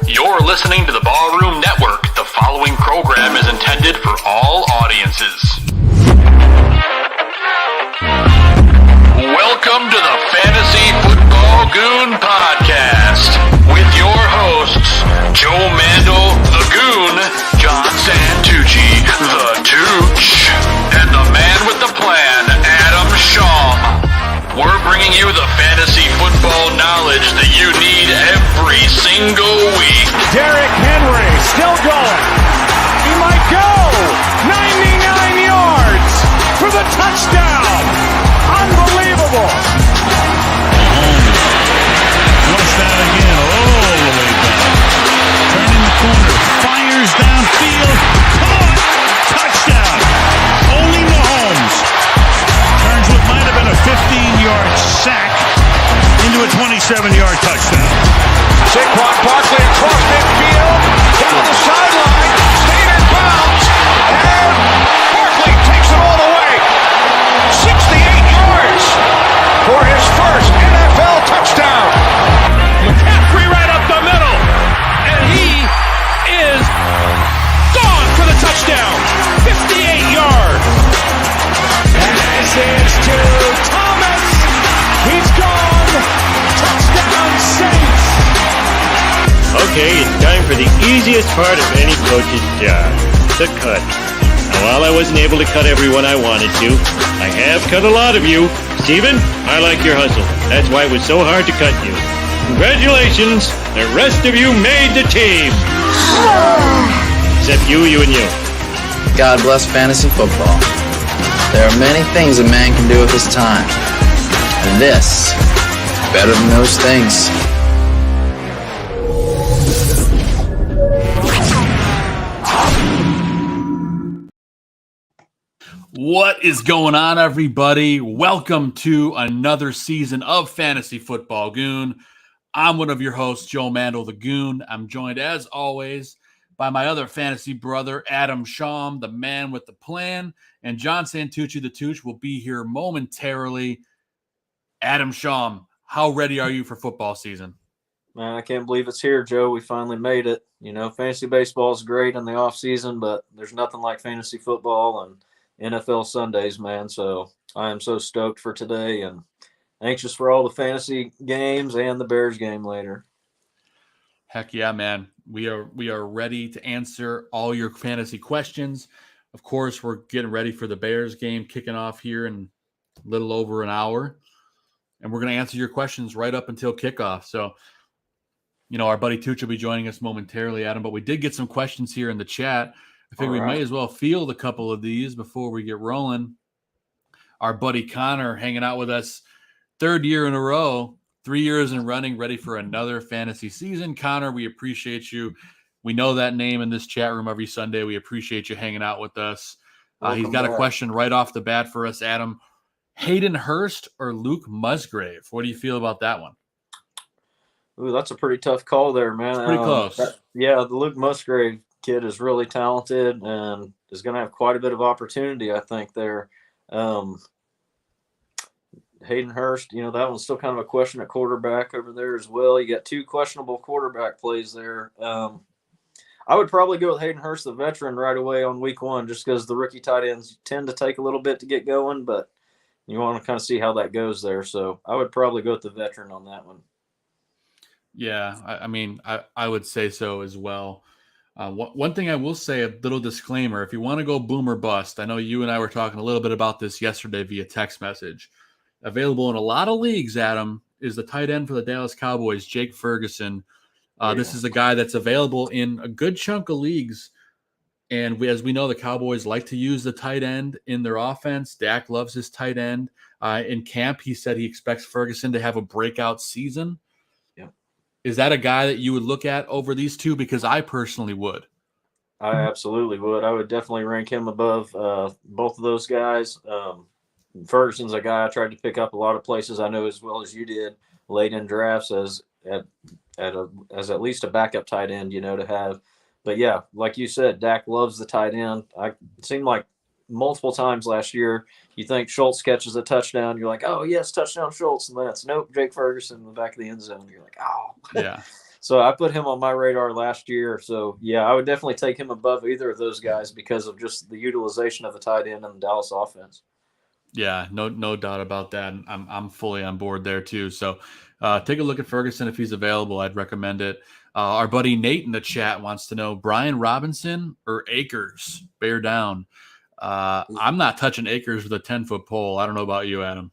You're listening to the Ballroom Network. The following program is intended for all audiences. Welcome to the Fantasy Football Goon Podcast with your hosts, Joe Mandel, the Goon, John Santucci, the Tooch, and the man with the plan, Adam Shawm. We're bringing you the fantasy football knowledge that you need every single week. Derrick Henry still going. He might go. 99 yards for the touchdown. Unbelievable. Wants that again all the way down. Turning the corner. Fires downfield. Caught. Touchdown. Only Mahomes turns what might have been a 15-yard sack into a 27-yard touchdown. Saquon Barkley across midfield, down the sideline, staying in bounds, and Barkley takes it all the way. 68 yards for his first NFL touchdown. McCaffrey right up the middle, and he is gone for the touchdown. 58 yards. As is to Thomas. He's gone. Touchdown Saints. Okay, it's time for the easiest part of any coach's job, the cut. Now, while I wasn't able to cut everyone I wanted to, I have cut a lot of you. Steven, I like your hustle. That's why it was so hard to cut you. Congratulations, the rest of you made the team. Except you, and you. God bless fantasy football. There are many things a man can do with his time. And this, better than those things. What is going on, everybody? Welcome to another season of Fantasy Football Goon. I'm one of your hosts, Joe Mandel, the Goon. I'm joined, as always, by my other fantasy brother, Adam Shawm, the man with the plan, and John Santucci, the Tooch, will be here momentarily. Adam Shawm, how ready are you for football season? Man, I can't believe it's here, Joe. We finally made it. You know, fantasy baseball is great in the off season, but there's nothing like fantasy football and NFL Sundays, man. So I am so stoked for today and anxious for all the fantasy games and the Bears game later. Heck yeah, man. We are ready to answer all your fantasy questions. Of course, we're getting ready for the Bears game kicking off here in a little over an hour. And we're going to answer your questions right up until kickoff. So, you know, our buddy Tooch will be joining us momentarily, Adam. But we did get some questions here in the chat. I think we might as well field a couple of these before we get rolling. Our buddy Connor hanging out with us third year in a row, 3 years in running, ready for another fantasy season. Connor, we appreciate you. We know that name in this chat room every Sunday. We appreciate you hanging out with us. He's got a question right off the bat for us, Adam. Hayden Hurst or Luke Musgrave? What do you feel about that one? Ooh, that's a pretty tough call there, man. It's pretty close. The Luke Musgrave kid is really talented and is going to have quite a bit of opportunity, I think, there. Hayden Hurst, you know, that one's still kind of a question at quarterback over there as well. You got two questionable quarterback plays there. I would probably go with Hayden Hurst, the veteran, right away on week one, just because the rookie tight ends tend to take a little bit to get going, but you want to kind of see how that goes there. So I would probably go with the veteran on that one. Yeah, I would say so as well. One thing I will say, a little disclaimer, if you want to go boom or bust, I know you and I were talking a little bit about this yesterday via text message. Available in a lot of leagues, Adam, is the tight end for the Dallas Cowboys, Jake Ferguson. This is a guy that's available in a good chunk of leagues. And as we know, the Cowboys like to use the tight end in their offense. Dak loves his tight end. In camp, he said he expects Ferguson to have a breakout season. Is that a guy that you would look at over these two? Because I personally would. I absolutely would. I would definitely rank him above both of those guys. Ferguson's a guy I tried to pick up a lot of places. I know as well as you did late in drafts as at least a backup tight end, you know, to have. But yeah, like you said, Dak loves the tight end. It seemed like multiple times last year, you think Schultz catches a touchdown, you're like, oh yes, touchdown Schultz, and then it's nope, Jake Ferguson in the back of the end zone. You're like, oh yeah. So I put him on my radar last year. So yeah, I would definitely take him above either of those guys because of just the utilization of the tight end in the Dallas offense. Yeah, no doubt about that. I'm fully on board there too. So take a look at Ferguson if he's available. I'd recommend it. Our buddy Nate in the chat wants to know Brian Robinson or Akers. Bear down. I'm not touching Akers with a 10-foot pole. I don't know about you, Adam.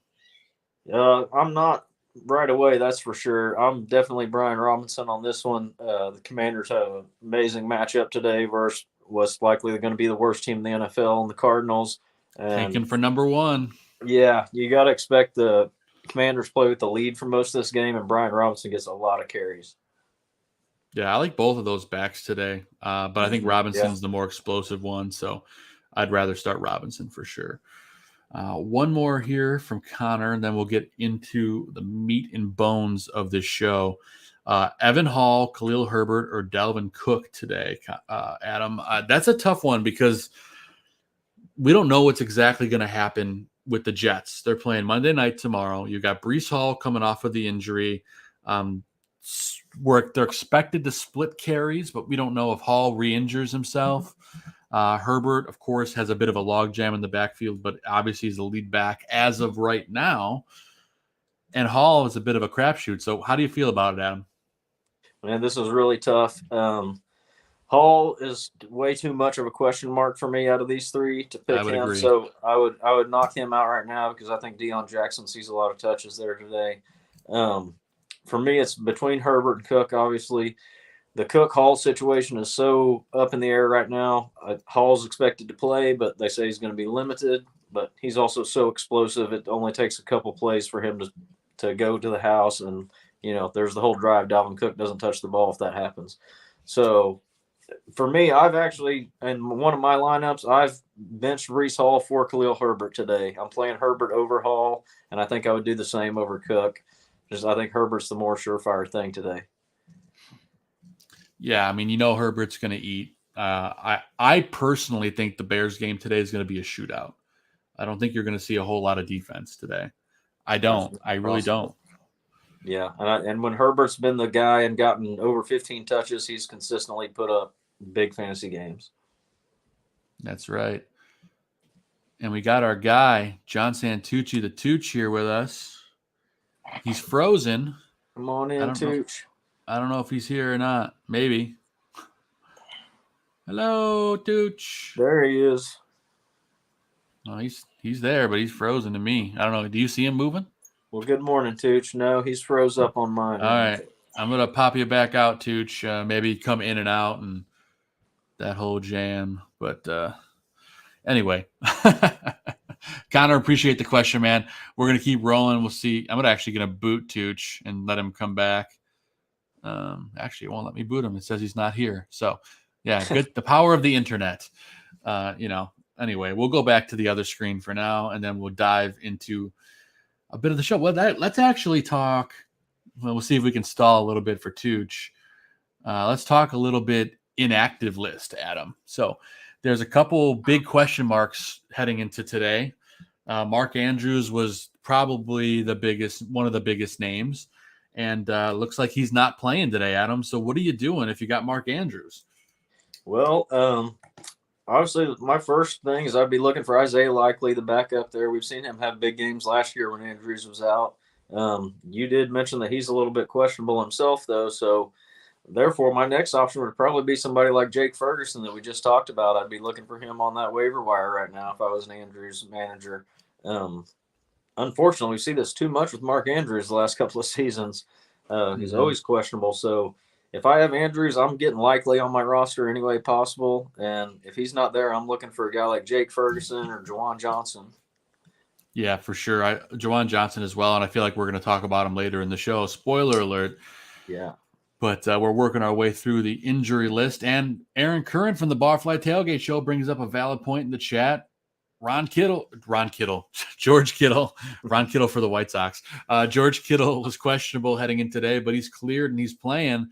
I'm not right away, that's for sure. I'm definitely Brian Robinson on this one. The Commanders have an amazing matchup today versus what's likely going to be the worst team in the NFL and the Cardinals. Tanking for number one. Yeah, you got to expect the Commanders play with the lead for most of this game, and Brian Robinson gets a lot of carries. Yeah, I like both of those backs today, but I think Robinson's the more explosive one, so I'd rather start Robinson for sure. One more here from Connor, and then we'll get into the meat and bones of this show. Evan Hall, Khalil Herbert, or Dalvin Cook today, Adam. That's a tough one because we don't know what's exactly going to happen with the Jets. They're playing Monday night tomorrow. You got Breece Hall coming off of the injury. They're expected to split carries, but we don't know if Hall re-injures himself. Herbert, of course, has a bit of a logjam in the backfield, but obviously he's the lead back as of right now. And Hall is a bit of a crapshoot. So how do you feel about it, Adam? Man, this is really tough. Hall is way too much of a question mark for me out of these three to pick him. Agree. So I would knock him out right now because I think Deion Jackson sees a lot of touches there today. For me, it's between Herbert and Cook, obviously. The Cook-Hall situation is so up in the air right now. Hall's expected to play, but they say he's going to be limited. But he's also so explosive, it only takes a couple plays for him to go to the house. And, there's the whole drive. Dalvin Cook doesn't touch the ball if that happens. So, for me, I've actually, in one of my lineups, I've benched Breece Hall for Khalil Herbert today. I'm playing Herbert over Hall, and I think I would do the same over Cook. I think Herbert's the more surefire thing today. Yeah, I mean, Herbert's going to eat. I personally think the Bears game today is going to be a shootout. I don't think you're going to see a whole lot of defense today. I don't. I really don't. Yeah, and when Herbert's been the guy and gotten over 15 touches, he's consistently put up big fantasy games. That's right. And we got our guy, John Santucci, the Tooch, here with us. He's frozen. Come on in, Tooch. I don't know if he's here or not. Maybe. Hello, Tooch. There he is. Oh, he's there, but he's frozen to me. I don't know. Do you see him moving? Well, good morning, Tooch. No, he's froze up on mine. All right. I'm going to pop you back out, Tooch. Maybe come in and out and that whole jam. But anyway, Connor, appreciate the question, man. We're going to keep rolling. We'll see. I'm actually going to boot Tooch and let him come back. Actually, it won't let me boot him. It says he's not here. So, yeah, good. The power of the internet. Anyway, we'll go back to the other screen for now, and then we'll dive into a bit of the show. Well, let's actually talk. Well, we'll see if we can stall a little bit for Tooch. Let's talk a little bit inactive list, Adam. So there's a couple big question marks heading into today. Mark Andrews was probably one of the biggest names, and looks like he's not playing today, Adam. So what are you doing if you got Mark Andrews? Well, obviously, my first thing is I'd be looking for Isaiah Likely, the backup there. We've seen him have big games last year when Andrews was out. You did mention that he's a little bit questionable himself, though. So, therefore, my next option would probably be somebody like Jake Ferguson that we just talked about. I'd be looking for him on that waiver wire right now if I was an Andrews manager. Unfortunately, we see this too much with Mark Andrews the last couple of seasons. He's always questionable. So, if I have Andrews, I'm getting Likely on my roster any way possible. And if he's not there, I'm looking for a guy like Jake Ferguson or Juwan Johnson. Yeah, for sure. Juwan Johnson as well, and I feel like we're going to talk about him later in the show. Spoiler alert. Yeah. But we're working our way through the injury list. And Aaron Curran from the Barfly Tailgate Show brings up a valid point in the chat. George Kittle, Ron Kittle for the White Sox. George Kittle was questionable heading in today, but he's cleared and he's playing.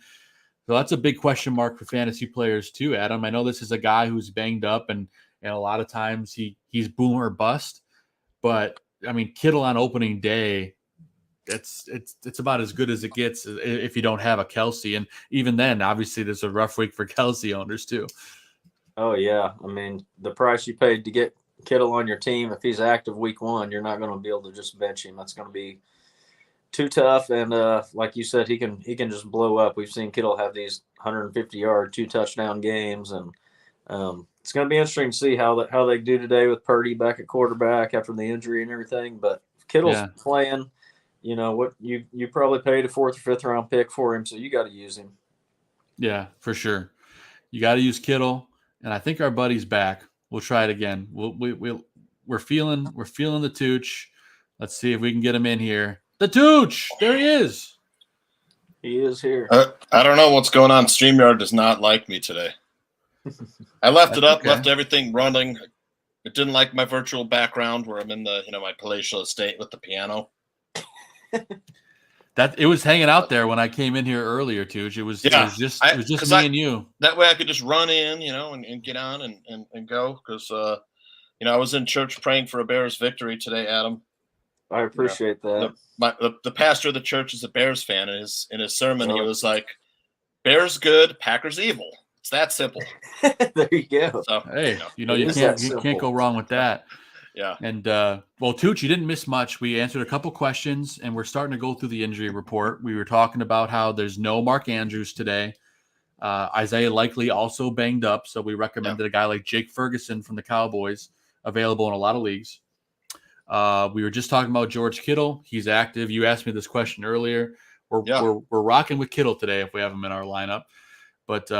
So that's a big question mark for fantasy players too, Adam. I know this is a guy who's banged up and a lot of times he's boom or bust. But, I mean, Kittle on opening day it's about as good as it gets if you don't have a Kelsey. And even then, obviously, there's a rough week for Kelsey owners too. Oh yeah, I mean the price you paid to get Kittle on your team, if he's active week 1, you're not going to be able to just bench him. That's going to be too tough. And like you said, he can just blow up. We've seen Kittle have these 150-yard, 2-touchdown games, and it's going to be interesting to see how they do today with Purdy back at quarterback after the injury and everything. But if Kittle's playing, you know what, you probably paid a 4th or 5th round pick for him, so you got to use him. Yeah, for sure. You got to use Kittle, and I think our buddy's back. We'll try it again. We're feeling the Tooch. Let's see if we can get him in here. The Tooch, there he is. He is here. I don't know what's going on. StreamYard does not like me today. I left it up, left everything running. It didn't like my virtual background where I'm in the, my palatial estate with the piano. That it was hanging out there when I came in here earlier, Tooch. It was just me and you. That way I could just run in, and get on and go because I was in church praying for a Bears victory today, Adam. I appreciate that. The pastor of the church is a Bears fan. In his sermon, he was like, "Bears good, Packers evil." It's that simple. There you go. So, hey, you can't go wrong with that. Yeah. And well, Tooch, you didn't miss much. We answered a couple questions, and we're starting to go through the injury report. We were talking about how there's no Mark Andrews today. Isaiah Likely also banged up, so we recommended a guy like Jake Ferguson from the Cowboys, available in a lot of leagues. We were just talking about George Kittle. He's active. You asked me this question earlier. We're rocking with Kittle today if we have him in our lineup. But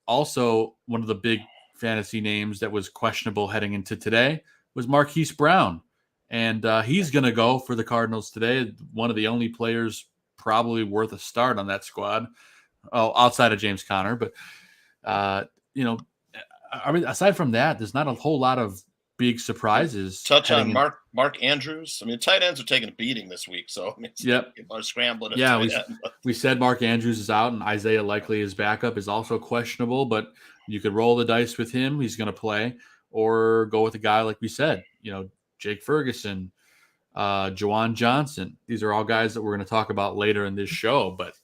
also one of the big fantasy names that was questionable heading into today was Marquise Brown, and he's going to go for the Cardinals today. One of the only players probably worth a start on that squad, outside of James Conner. But aside from that, there's not a whole lot of big surprises. Touch on Mark Andrews. I mean, tight ends are taking a beating this week, so people are scrambling. Yeah, we said Mark Andrews is out, and Isaiah Likely, his backup, is also questionable. But you could roll the dice with him; he's going to play, or go with a guy like we said, Jake Ferguson, Juwan Johnson. These are all guys that we're going to talk about later in this show. But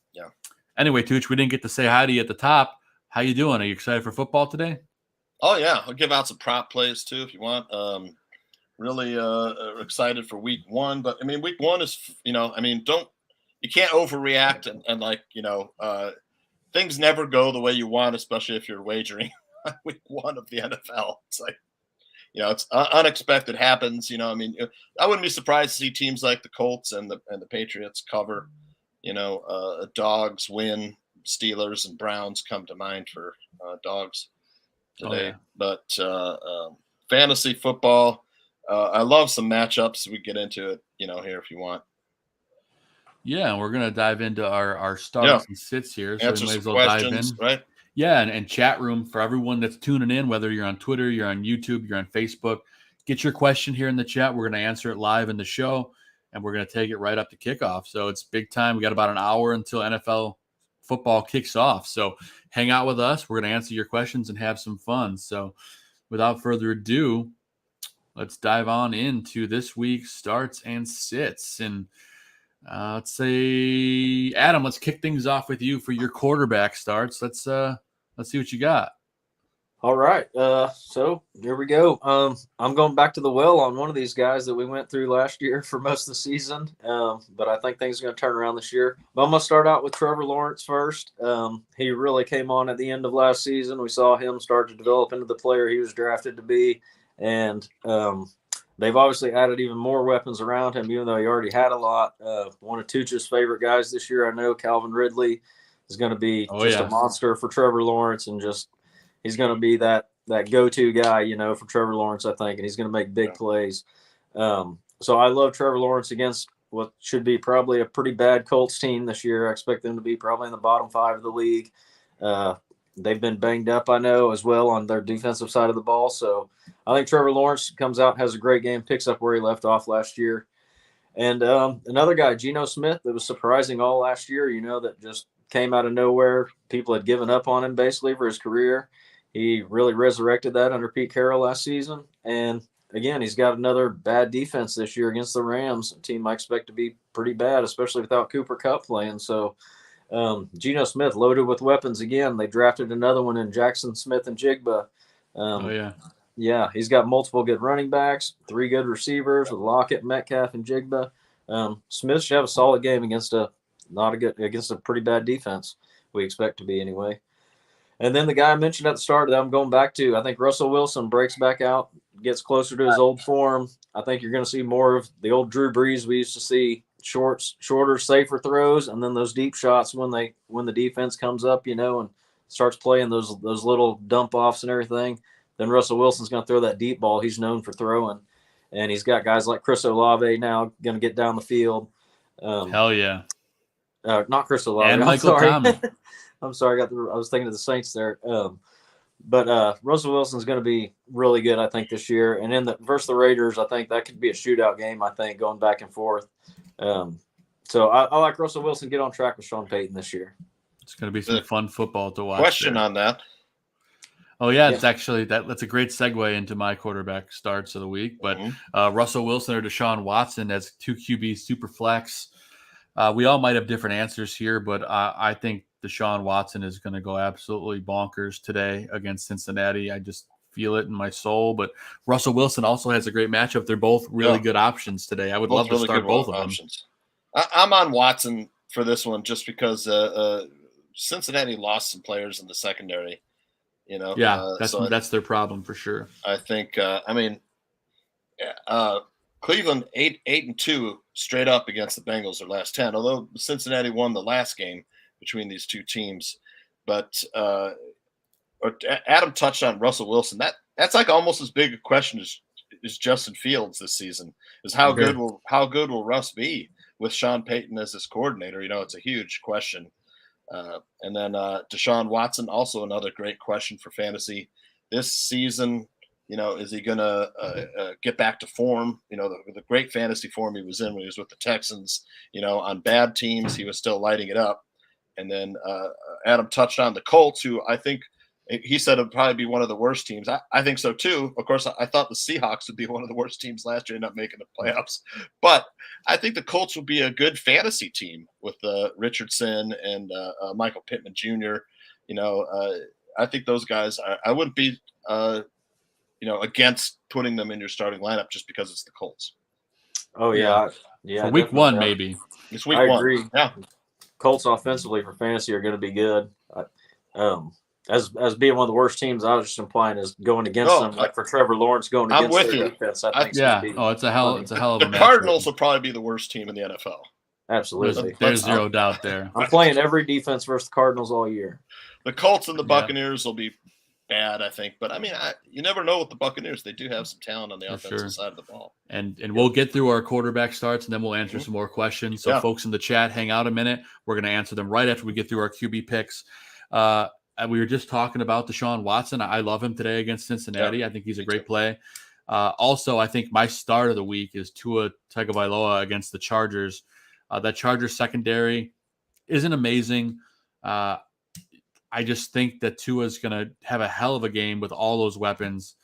anyway, Tooch, we didn't get to say hi to you at the top. How you doing? Are you excited for football today? Oh, yeah. I'll give out some prop plays, too, if you want. Really excited for week 1. But, I mean, week 1 is, you can't overreact and things never go the way you want, especially if you're wagering week 1 of the NFL. It's like, it's unexpected happens. I wouldn't be surprised to see teams like the Colts and the Patriots cover, dogs win. Steelers and Browns come to mind for dogs today. But fantasy football, I love some matchups. We get into it, here if you want. Yeah, we're gonna dive into our starts and sits here. So answer we might some as well questions, dive in. right? Yeah, and chat room for everyone that's tuning in, whether you're on Twitter, you're on YouTube, you're on Facebook. Get your question here in the chat. We're gonna answer it live in the show, and we're gonna take it right up to kickoff. So it's big time. We got about an hour until NFL football kicks off. So hang out with us. We're going to answer your questions and have some fun. So without further ado, let's dive on into this week's starts and sits. And let's say, Adam, let's kick things off with you for your quarterback starts. Let's see what you got. All right. So here we go. I'm going back to the well on one of these guys that we went through last year for most of the season. But I think things are going to turn around this year. But I'm going to start out with Trevor Lawrence first. He really came on at the end of last season. We saw him start to develop into the player he was drafted to be. And they've obviously added even more weapons around him, even though he already had a lot. One of Tooch's favorite guys this year, I know, Calvin Ridley, is going to be a monster for Trevor Lawrence, and he's going to be that go-to guy, for Trevor Lawrence, I think, and he's going to make big plays. So I love Trevor Lawrence against what should be probably a pretty bad Colts team this year. I expect them to be probably in the bottom 5 of the league. They've been banged up, I know, as well on their defensive side of the ball. So I think Trevor Lawrence comes out, has a great game, picks up where he left off last year. And another guy, Geno Smith, that was surprising all last year, that just came out of nowhere. People had given up on him basically for his career. He really resurrected that under Pete Carroll last season. And again, he's got another bad defense this year against the Rams, a team I expect to be pretty bad, especially without Cooper Kupp playing. So Geno Smith loaded with weapons again. They drafted another one in Jackson Smith and Jigba. Yeah, he's got multiple good running backs, 3 good receivers with Lockett, Metcalf, and Jigba. Smith should have a solid game against a pretty bad defense. We expect to be anyway. And then the guy I mentioned at the start that I'm going back to, I think Russell Wilson breaks back out, gets closer to his old form. I think you're going to see more of the old Drew Brees we used to see, shorter, safer throws, and then those deep shots when the defense comes up, and starts playing those little dump offs and everything. Then Russell Wilson's going to throw that deep ball he's known for throwing. And he's got guys like Chris Olave now going to get down the field. Hell yeah. Not Chris Olave. And Michael Thomas. I'm sorry. I was thinking of the Saints there. But Russell Wilson's going to be really good, I think, this year. And versus the Raiders, I think that could be a shootout game, I think, going back and forth. So I like Russell Wilson get on track with Sean Payton this year. It's going to be some fun football to watch. Question on that. Oh, yeah, it's actually that's a great segue into my quarterback starts of the week. But Russell Wilson or Deshaun Watson as 2 QB super flex. We all might have different answers here, but I think Deshaun Watson is going to go absolutely bonkers today against Cincinnati. I just feel it in my soul. But Russell Wilson also has a great matchup. They're both really good options today. I would love to start both of them. I'm on Watson for this one just because Cincinnati lost some players in the secondary. That's their problem for sure. I think. Cleveland 8-2 straight up against the Bengals their last 10. Although Cincinnati won the last game between these two teams, but Adam touched on Russell Wilson. That's like almost as big a question as Justin Fields this season. Is how good will Russ be with Sean Payton as his coordinator? It's a huge question. And then Deshaun Watson, also another great question for fantasy this season. Is he going to get back to form? The great fantasy form he was in when he was with the Texans. On bad teams, he was still lighting it up. And then Adam touched on the Colts, who I think he said would probably be one of the worst teams. I think so, too. Of course, I thought the Seahawks would be one of the worst teams last year, ended up making the playoffs. But I think the Colts would be a good fantasy team with Richardson and Michael Pittman Jr. I think those guys, I wouldn't be against putting them in your starting lineup just because it's the Colts. Oh, yeah. For week one, maybe. It's week one. I agree. Yeah. Colts offensively for fantasy are going to be good. As being one of the worst teams, I was just implying is going against them. Like for Trevor Lawrence going against their defense, I think. It's a hell of a The Cardinals will probably be the worst team in the NFL. Absolutely. There's zero doubt there. I'm playing every defense versus the Cardinals all year. The Colts and the Buccaneers will be bad, I think. But, you never know with the Buccaneers. They do have some talent on the offensive side of the ball. And we'll get through our quarterback starts, and then we'll answer some more questions. So, folks in the chat, hang out a minute. We're going to answer them right after we get through our QB picks. We were just talking about Deshaun Watson. I love him today against Cincinnati. I think he's a great play. Also, I think my start of the week is Tua Tagovailoa against the Chargers. That Chargers secondary isn't amazing. I just think that Tua is going to have a hell of a game with all those weapons.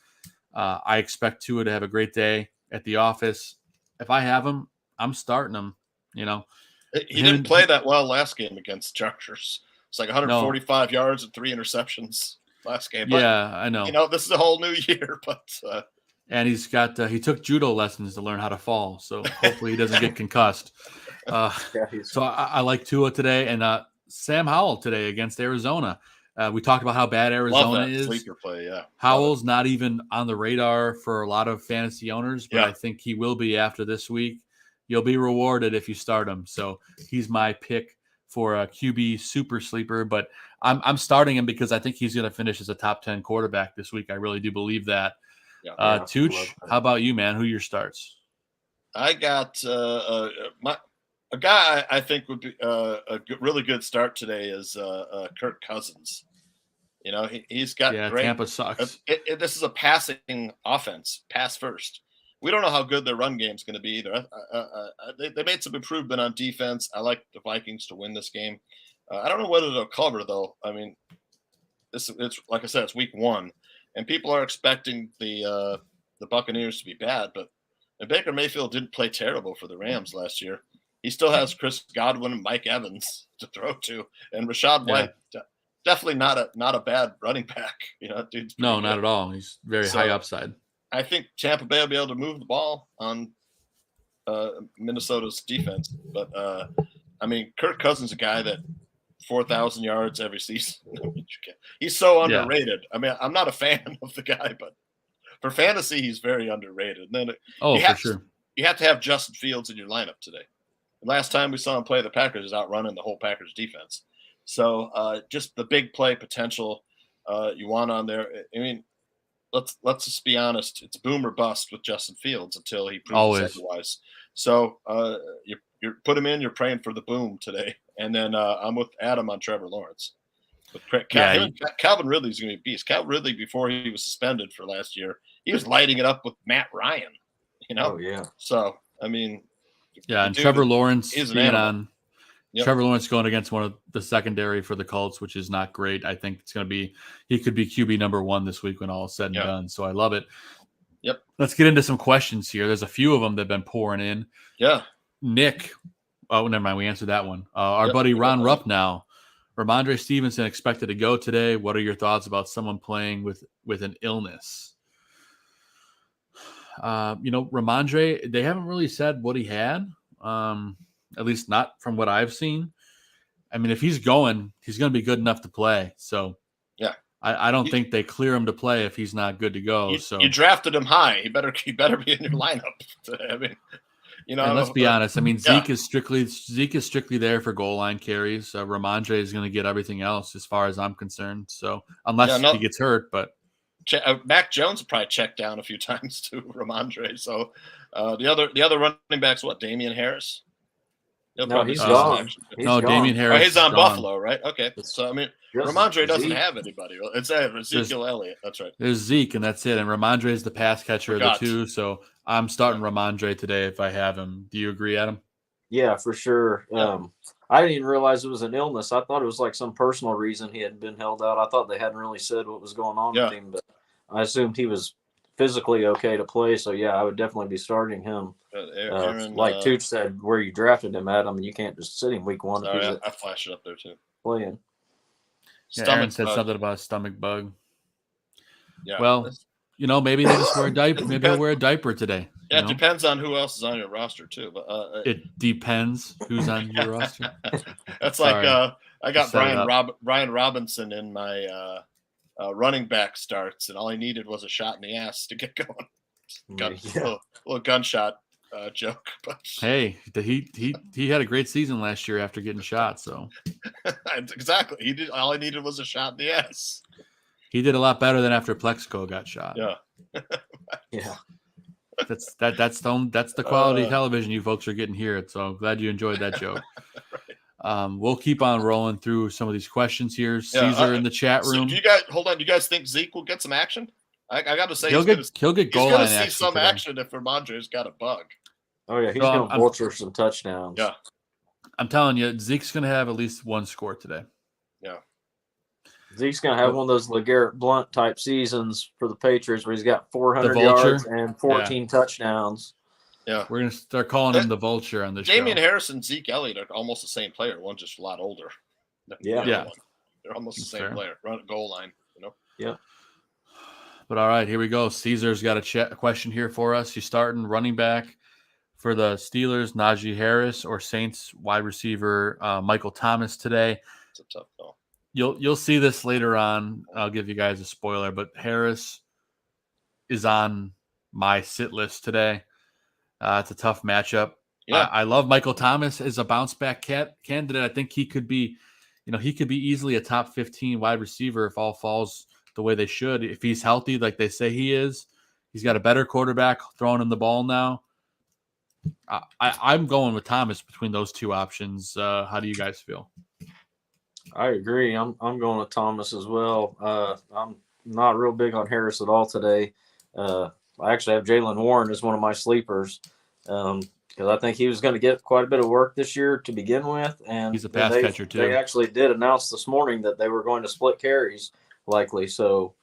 I expect Tua to have a great day at the office. If I have him, I'm starting him. He didn't play that well last game against Chargers. It's like 145 yards and 3 interceptions last game. But, I know. This is a whole new year, but and he's got he took judo lessons to learn how to fall, so hopefully he doesn't get concussed. So I like Tua today, and Sam Howell today against Arizona. We talked about how bad Arizona is. Sleeper play, Howell's not even on the radar for a lot of fantasy owners, but I think he will be after this week. You'll be rewarded if you start him. So he's my pick for a QB super sleeper, but I'm starting him because I think he's going to finish as a top 10 quarterback this week. I really do believe that. Tooch, how about you, man? Who are your starts? I got a guy I think would be really good start today is Kirk Cousins. He's got great. Tampa sucks. This is a passing offense, pass first. We don't know how good their run game is going to be either. They made some improvement on defense. I like the Vikings to win this game. I don't know whether they'll cover though. It's like I said, it's week one, and people are expecting the the Buccaneers to be bad, but Baker Mayfield didn't play terrible for the Rams last year. He still has Chris Godwin and Mike Evans to throw to, and Rachaad White, definitely not a bad running back. Dude's No, good. not at all. He's very high upside. I think Tampa Bay will be able to move the ball on Minnesota's defense, but Kirk Cousins is a guy that 4,000 yards every season. He's so underrated. I'm not a fan of the guy, but for fantasy, he's very underrated. And then for sure. You have to have Justin Fields in your lineup today. The last time we saw him play the Packers is outrunning the whole Packers defense. So just the big play potential you want on there. Let's just be honest. It's boom or bust with Justin Fields until he proves otherwise. So you put him in. You're praying for the boom today. And then I'm with Adam on Trevor Lawrence. But Calvin Ridley's going to be a beast. Calvin Ridley, before he was suspended for last year, he was lighting it up with Matt Ryan. Oh yeah. So and Trevor Lawrence Trevor Lawrence going against one of the secondary for the Colts, which is not great. I think he could be QB number 1 this week when all is said and done. So I love it. Yep. Let's get into some questions here. There's a few of them that have been pouring in. Yeah. Nick. Oh, never mind. We answered that one. Our buddy Ron Rupp now. Ramondre Stevenson expected to go today. What are your thoughts about someone playing with an illness? Ramondre, they haven't really said what he had. At least not from what I've seen. If he's going, he's going to be good enough to play. So I don't think they clear him to play if he's not good to go. You drafted him high. He better be in your lineup. And let's be honest. Zeke is strictly there for goal line carries. Ramondre is going to get everything else, as far as I'm concerned. So unless he gets hurt, but Mac Jones will probably check down a few times to Ramondre. So the other running backs, Damian Harris. No, he's gone. Damian Harris. He's on gone. Buffalo, right? Okay. So Ramondre doesn't have anybody. It's Ezekiel Elliott. That's right. There's Zeke, and that's it. And Ramondre is the pass catcher of the two. So I'm starting Ramondre today if I have him. Do you agree, Adam? Yeah, for sure. I didn't even realize it was an illness. I thought it was like some personal reason he hadn't been held out. I thought they hadn't really said what was going on with him, but I assumed he was physically okay to play. So I would definitely be starting him. Like Tooch said, where you drafted him at, you can't just sit him week 1. Sorry, I flashed it up there too. Playing. Aaron said something about a stomach bug. Yeah. Well, maybe they just wear a diaper. Maybe they'll wear a diaper today. Yeah, it depends on who else is on your roster too. But it depends who's on your roster. That's like I got Brian Robinson in my running back starts, and all he needed was a shot in the ass to get going. Little gunshot joke, but hey, he had a great season last year after getting shot. So exactly, he did. All he needed was a shot in the ass. He did a lot better than after Plexico got shot. Yeah, yeah. That's the quality television you folks are getting here. So I'm glad you enjoyed that joke. Right. We'll keep on rolling through some of these questions here. Caesar in the chat room. So do you guys think Zeke will get some action? I got to say he'll get goal line action. See some action if Ramondre's got a bug. Oh yeah, he's going to vulture some touchdowns. Yeah, I'm telling you, Zeke's going to have at least one score today. Yeah, Zeke's going to have one of those LeGarrette Blount type seasons for the Patriots where he's got 400 yards and 14 touchdowns. Yeah, we're going to start calling him the Vulture on this show. Damian Harris and Zeke Elliott are almost the same player. One just a lot older. Yeah. They're almost the same player. Run goal line. Yeah. But all right, here we go. Caesar's got a question here for us. You starting running back for the Steelers, Najee Harris, or Saints wide receiver Michael Thomas today? It's a tough call. You'll see this later on. I'll give you guys a spoiler, but Harris is on my sit list today. It's a tough matchup. Yeah. I love Michael Thomas as a bounce back candidate. I think he could be easily a top 15 wide receiver if all falls the way they should. If he's healthy, like they say he is, he's got a better quarterback throwing him the ball now. I'm going with Thomas between those two options. How do you guys feel? I agree. I'm going with Thomas as well. I'm not real big on Harris at all today. I actually have Jaylen Warren as one of my sleepers because I think he was going to get quite a bit of work this year to begin with. And he's a pass catcher too. They actually did announce this morning that they were going to split carries likely. So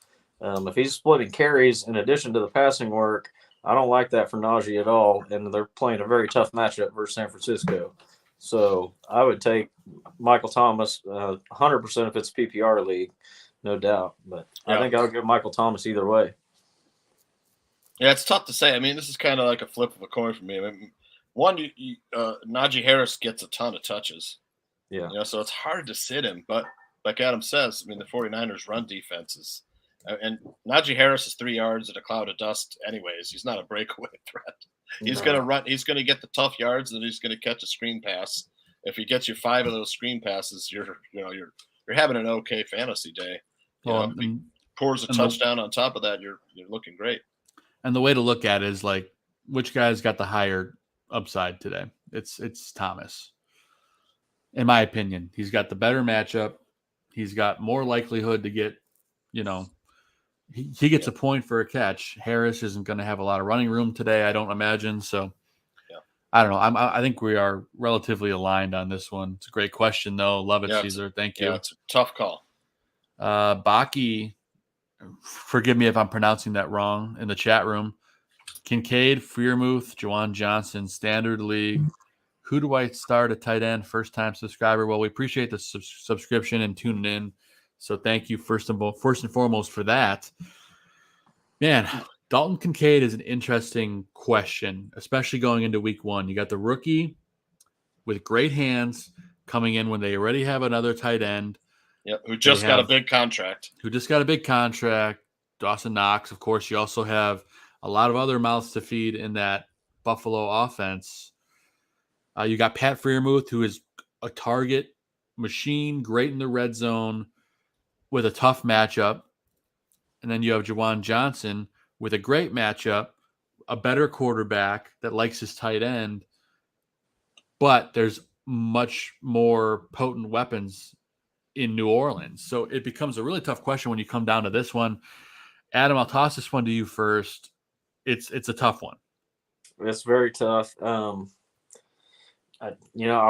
If he's splitting carries in addition to the passing work, I don't like that for Najee at all. And they're playing a very tough matchup versus San Francisco. So I would take Michael Thomas 100% if it's PPR league, no doubt. But I think I would give Michael Thomas either way. Yeah, it's tough to say. I mean, this is kind of like a flip of a coin for me. I mean, one, Najee Harris gets a ton of touches. Yeah. So it's hard to sit him. But like Adam says, I mean, the 49ers run defenses. And Najee Harris is 3 yards at a cloud of dust anyways. He's not a breakaway threat. He's going to run. He's going to get the tough yards, and he's going to catch a screen pass. If he gets you 5 of those screen passes, you're having an okay fantasy day. If he pours a touchdown on top of that, you're looking great. And the way to look at it is like, which guy's got the higher upside today? It's Thomas. In my opinion, he's got the better matchup. He's got more likelihood to get, he gets a point for a catch. Harris isn't going to have a lot of running room today, I don't imagine. So, I don't know. I think we are relatively aligned on this one. It's a great question, though. Love it, Caesar. Thank you. Yeah, it's a tough call. Baki, forgive me if I'm pronouncing that wrong in the chat room. Kincaid, Freiermuth, Juwan Johnson, Standard League. Who do I start at tight end? First-time subscriber. Well, we appreciate the subscription and tuning in. So thank you first and foremost for that. Man, Dalton Kincaid is an interesting question, especially going into week 1. You got the rookie with great hands coming in when they already have another tight end. Yep, who just got a big contract. Dawson Knox, of course. You also have a lot of other mouths to feed in that Buffalo offense. You got Pat Freiermuth, who is a target machine, great in the red zone with a tough matchup. And then you have Juwan Johnson with a great matchup, a better quarterback that likes his tight end. But there's much more potent weapons in New Orleans. So it becomes a really tough question when you come down to this one. Adam, I'll toss this one to you first. It's a tough one. It's very tough. I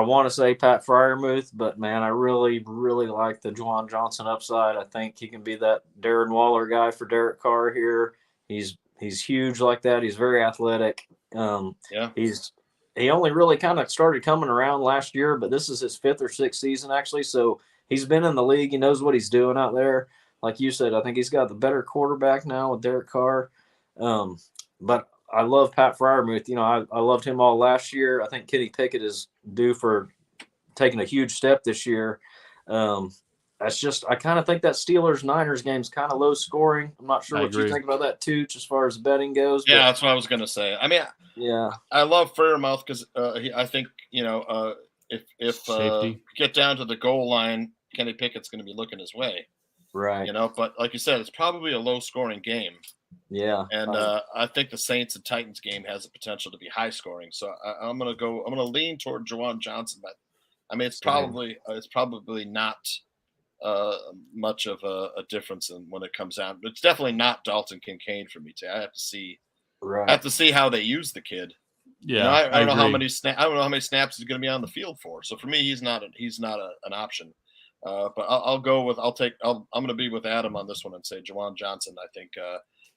want to say Pat Freiermuth, but man, I really, really like the Juwan Johnson upside. I think he can be that Darren Waller guy for Derek Carr here. He's huge like that. He's very athletic. He only really kind of started coming around last year, but this is his 5th or 6th season actually. So he's been in the league. He knows what he's doing out there. Like you said, I think he's got the better quarterback now with Derek Carr. But I love Pat Freiermuth. I loved him all last year. I think Kenny Pickett is due for taking a huge step this year. I kind of think that Steelers-Niners game is kind of low scoring. I'm not sure what you think about that, Tooch, as far as betting goes. Yeah, that's what I was going to say. I mean, I love Freiermuth because I think, if you get down to the goal line, Kenny Pickett's going to be looking his way. Right. But like you said, it's probably a low-scoring game. Yeah. And I think the Saints and Titans game has the potential to be high-scoring. So I'm going to lean toward Juwan Johnson, but I mean, it's probably not much of a difference when it comes down. It's definitely not Dalton Kincaid for me. I have to see. Right. I have to see how they use the kid. Yeah, I don't know how many I don't know how many snaps he's going to be on the field for. So for me, he's not an option. But I'm going to be with Adam on this one and say Juwan Johnson. I think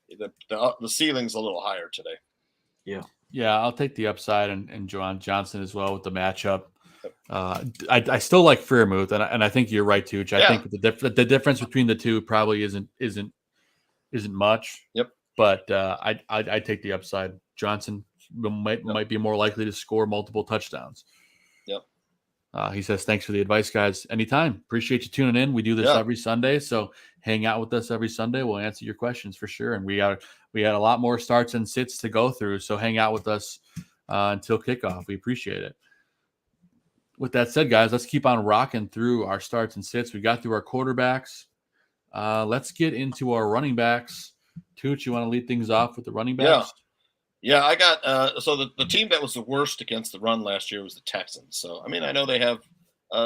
the ceiling's a little higher today. Yeah, I'll take the upside and Juwan Johnson as well with the matchup. I still like Freiermuth, and I think you're right, Tooch. I think the difference between the two probably isn't much. Yep. But I take the upside. Johnson might be more likely to score multiple touchdowns. Yep. He says, thanks for the advice, guys. Anytime. Appreciate you tuning in. We do this every Sunday, so hang out with us every Sunday. We'll answer your questions for sure. And we got a lot more starts and sits to go through, so hang out with us until kickoff. We appreciate it. With that said, guys, let's keep on rocking through our starts and sits. We got through our quarterbacks. Let's get into our running backs. Tooch, you want to lead things off with the running backs? Yeah, I got so the team that was the worst against the run last year was the Texans. So I mean, I know they have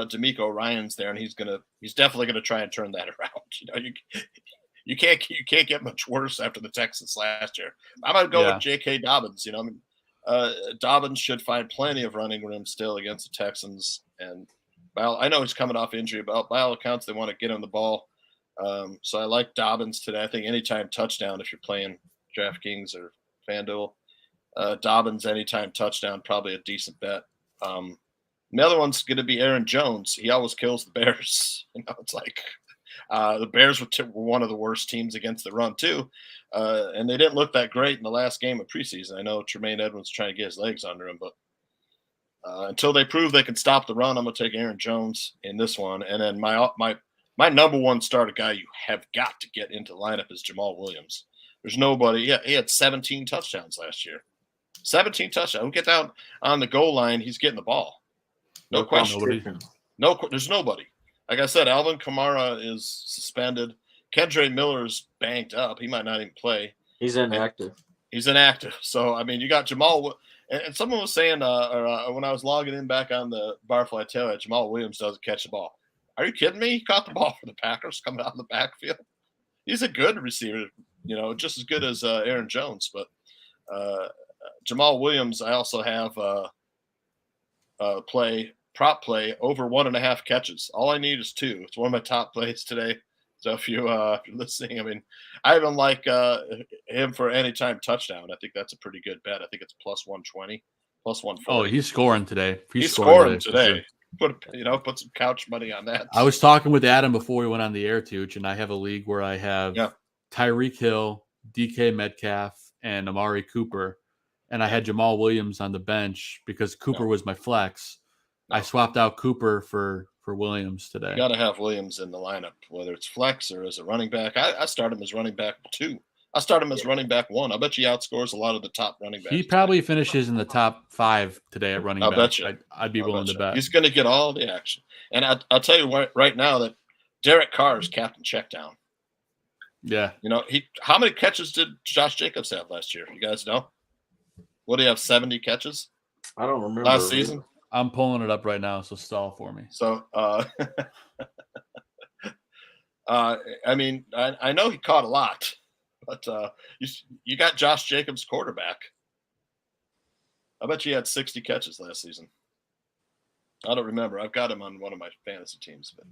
D'Amico Ryans there, and he's definitely gonna try and turn that around. You can't get much worse after the Texans last year. I'm gonna go with J.K. Dobbins. Dobbins should find plenty of running room still against the Texans. And I know he's coming off injury, but by all accounts, they want to get him the ball So I like Dobbins today. I think anytime touchdown if you're playing DraftKings or FanDuel. Dobbins anytime touchdown, probably a decent bet. The other one's going to be Aaron Jones. He always kills the Bears. It's like the Bears were one of the worst teams against the run too, and they didn't look that great in the last game of preseason. I know Tremaine Edmonds trying to get his legs under him, but until they prove they can stop the run, I'm going to take Aaron Jones in this one. And then my number one starter guy you have got to get into the lineup is Jamal Williams. There's nobody. Yeah, he had 17 touchdowns last year. 17 touchdowns. He'll get down on the goal line. He's getting the ball. No question. There's nobody. Like I said, Alvin Kamara is suspended. Kendre Miller is banked up. He might not even play. He's inactive. So, I mean, you got Jamal. And someone was saying, when I was logging in back on the Barfly Tailhead, Jamal Williams doesn't catch the ball. Are you kidding me? He caught the ball for the Packers coming out of the backfield. He's a good receiver, just as good as Aaron Jones. But Jamal Williams, I also have prop play over 1.5 catches. All I need is 2. It's one of my top plays today. So if you're listening, I mean, I even like him for anytime touchdown. I think that's a pretty good bet. I think it's plus 120, plus 140. Oh, he's scoring today. He's scoring today. Put some couch money on that. I was talking with Adam before we went on the air, Tooch, and I have a league where I have Tyreek Hill, DK Metcalf, and Amari Cooper, and I had Jamal Williams on the bench because Cooper was my flex. I swapped out Cooper for Williams today. You got to have Williams in the lineup, whether it's flex or as a running back. I start him as running back 2. I start him as running back 1. I bet you he outscores a lot of the top running backs. He probably finishes in the top 5 today at running back. Bet you. I'd be willing to bet. He's going to get all the action. And I'll tell you right now that Derek Carr is captain checkdown. Yeah. How many catches did Josh Jacobs have last year? You guys know? What do you have, 70 catches? I don't remember. Last season? I'm pulling it up right now, so stall for me. So, I mean, I know he caught a lot, but you got Josh Jacobs quarterback. I bet you had 60 catches last season. I don't remember. I've got him on one of my fantasy teams. But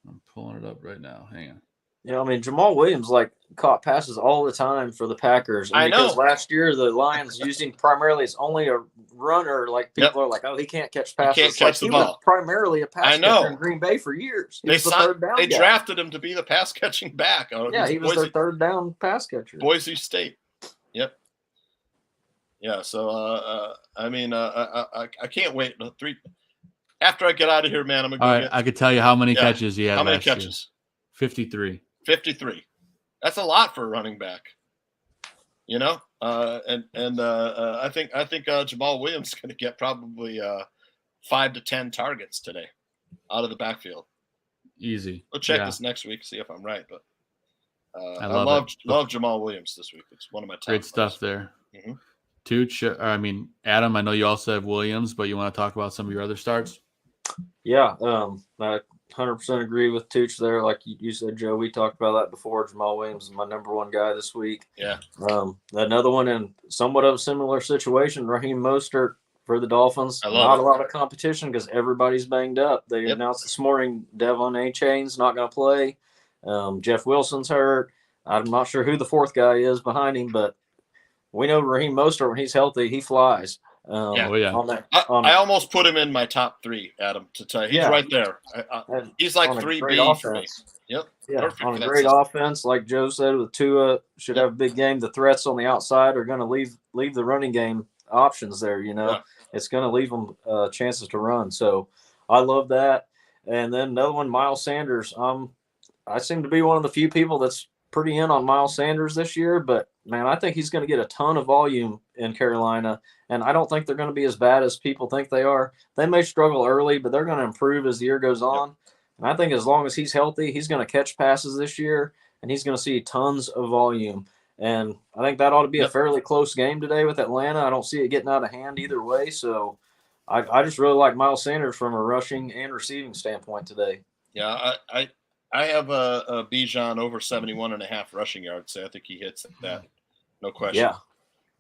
I'm pulling it up right now. Hang on. Yeah, I mean, Jamal Williams caught passes all the time for the Packers. I know. Because last year the Lions used him primarily as only a runner. Like people are like, oh, he can't catch passes. He can't catch the ball. Was primarily a pass catcher in Green Bay for years. He was the third down guy. Drafted him to be the pass catching back. He was their third down pass catcher. Boise State. Yep. Yeah. So I mean, I can't wait. After I get out of here, man, I'm gonna go. All right, I could tell you how many catches he had. How many catches? 53. 53. That's a lot for a running back. I think Jamal Williams is going to get probably 5 to 10 targets today out of the backfield. Easy. We'll check this next week, see if I'm right. But I love Jamal Williams this week. It's one of my top great stuff there. Mm-hmm. Tooch, Adam, I know you also have Williams, but you want to talk about some of your other starts? Yeah, I 100% agree with Tooch there. Like you said, Joe, we talked about that before. Jamal Williams is my number 1 guy this week. Yeah. Another one in somewhat of a similar situation, Raheem Mostert for the Dolphins. Not a lot of competition because everybody's banged up. They announced this morning Devon A-Chain's not going to play. Jeff Wilson's hurt. I'm not sure who the 4th guy is behind him, but we know Raheem Mostert, when he's healthy, he flies. I almost put him in my top 3, Adam, to tell you. He's right there. He's like 3B for me. Yep. Yeah, perfect on a great offense, like Joe said, with Tua, should have a big game. The threats on the outside are going to leave the running game options there, It's going to leave them chances to run. So I love that. And then another one, Miles Sanders. I seem to be one of the few people that's pretty in on Miles Sanders this year, but man, I think he's going to get a ton of volume in Carolina, and I don't think they're going to be as bad as people think they are. They may struggle early, but they're going to improve as the year goes on. And I think as long as he's healthy, he's going to catch passes this year, and he's going to see tons of volume. And I think that ought to be a fairly close game today with Atlanta. I don't see it getting out of hand either way. So I just really like Miles Sanders from a rushing and receiving standpoint today. Yeah, I have a Bijan over 71.5 rushing yards. So I think he hits that, no question.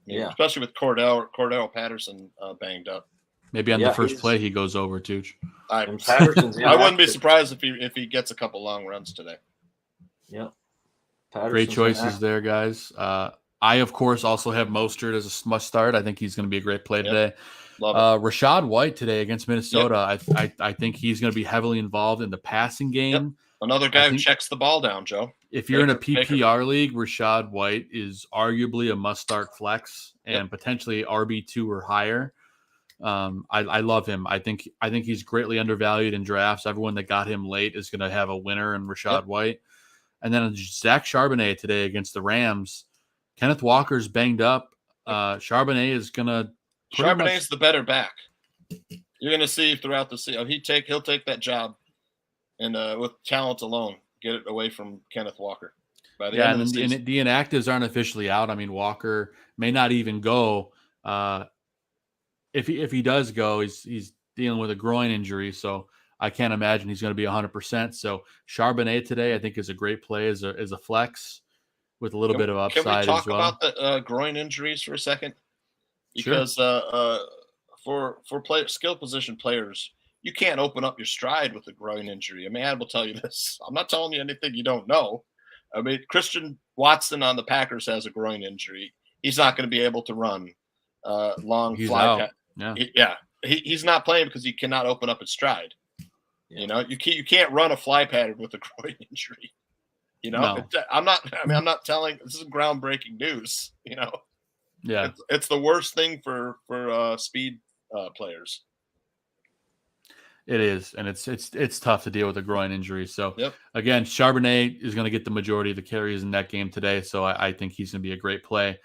Yeah, especially with Cordell Patterson banged up. Maybe on the first play he goes over, Tooch. I wouldn't be surprised if he gets a couple long runs today. Yep. Great choices there, guys. I, of course, also have Mostert as a must start. I think he's going to be a great play today. Love it. Rashad White today against Minnesota. I think he's going to be heavily involved in the passing game. Another guy who checks the ball down, Joe. If you're in a PPR league, Rashad White is arguably a must start flex and potentially RB2 or higher. I love him. I think he's greatly undervalued in drafts. Everyone that got him late is going to have a winner in Rashad White. And then Zach Charbonnet today against the Rams. Kenneth Walker's banged up. Charbonnet is going to. Charbonnet's the better back. You're going to see throughout the season. He'll take that job, and with talent alone, get it away from Kenneth Walker. By the end of the season. The inactives aren't officially out. I mean, Walker may not even go. If he does go, he's dealing with a groin injury, so I can't imagine he's going to be 100%. So Charbonnet today, I think, is a great play as a flex with a little bit of upside as well. Can we talk about the groin injuries for a second? Because for skill position players, you can't open up your stride with a groin injury. I mean, I will tell you this. I'm not telling you anything you don't know. I mean, Christian Watson on the Packers has a groin injury. He's not going to be able to run long fly. He's not playing because he cannot open up his stride. Yeah. You know, you can't run a fly pattern with a groin injury. You know, I'm not telling. This is groundbreaking news. You know, it's the worst thing for speed players. It is, and it's tough to deal with a groin injury. So again, Charbonnet is going to get the majority of the carries in that game today. So I think he's going to be a great play.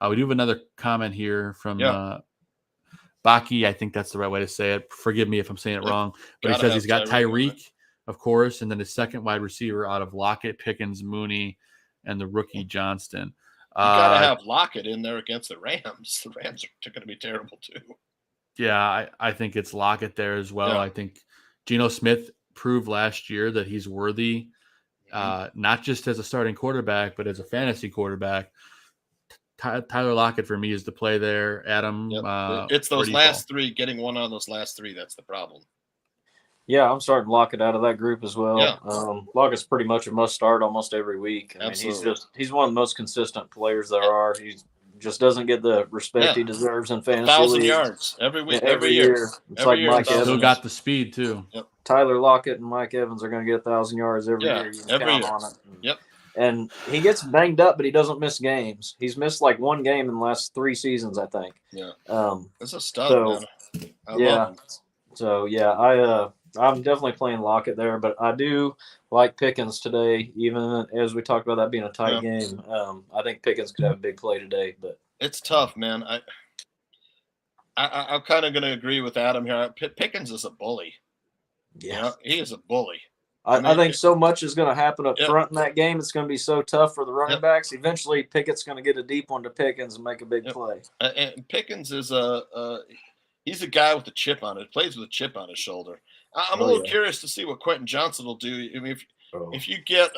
We do have another comment here from Baki. I think that's the right way to say it. Forgive me if I'm saying it wrong, but he says he's got Tyreek, of course, and then his second wide receiver out of Lockett, Pickens, Mooney, and the rookie Johnston. You got to have Lockett in there against the Rams. The Rams are going to be terrible too. Yeah, I think it's Lockett there as well. I think Geno Smith proved last year that he's worthy, not just as a starting quarterback, but as a fantasy quarterback. Tyler Lockett for me is the play there. Adam, it's those last three. Getting one on those last three, that's the problem. Yeah, I'm starting Lockett out of that group as well. Yeah. Lockett's pretty much a must start almost every week. I mean, he's one of the most consistent players there are. He just doesn't get the respect he deserves in fantasy. 1,000 yards every week, every year. It's like Mike Evans. Still got the speed too. Yep. Tyler Lockett and Mike Evans are going to get 1,000 yards every year. You can count on it. And he gets banged up, but he doesn't miss games. He's missed like one game in the last 3 seasons, I think. Yeah. That's a stud, man. I love him. So, I'm definitely playing Lockett there, but I do like Pickens today, even as we talked about that being a tight game. I think Pickens could have a big play today, but it's tough, man. I'm kind of going to agree with Adam here. Pickens is a bully. Yeah. You know, he is a bully. I think so much is going to happen up front in that game. It's going to be so tough for the running backs. Eventually, Pickett's going to get a deep one to Pickens and make a big play. And Pickens is he's a guy with a chip on it. Plays with a chip on his shoulder. I'm a little curious to see what Quentin Johnson will do. I mean, if you get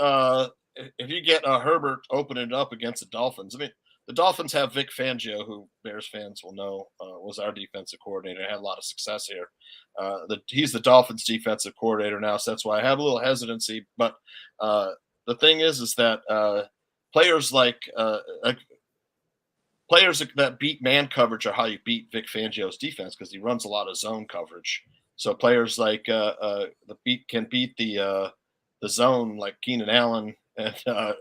Herbert opening up against the Dolphins, I mean, the Dolphins have Vic Fangio, who Bears fans will know was our defensive coordinator and had a lot of success here. He's the Dolphins defensive coordinator now, so that's why I have a little hesitancy. But the thing is that players players that beat man coverage are how you beat Vic Fangio's defense, because he runs a lot of zone coverage. So players like can beat the zone, like Keenan Allen and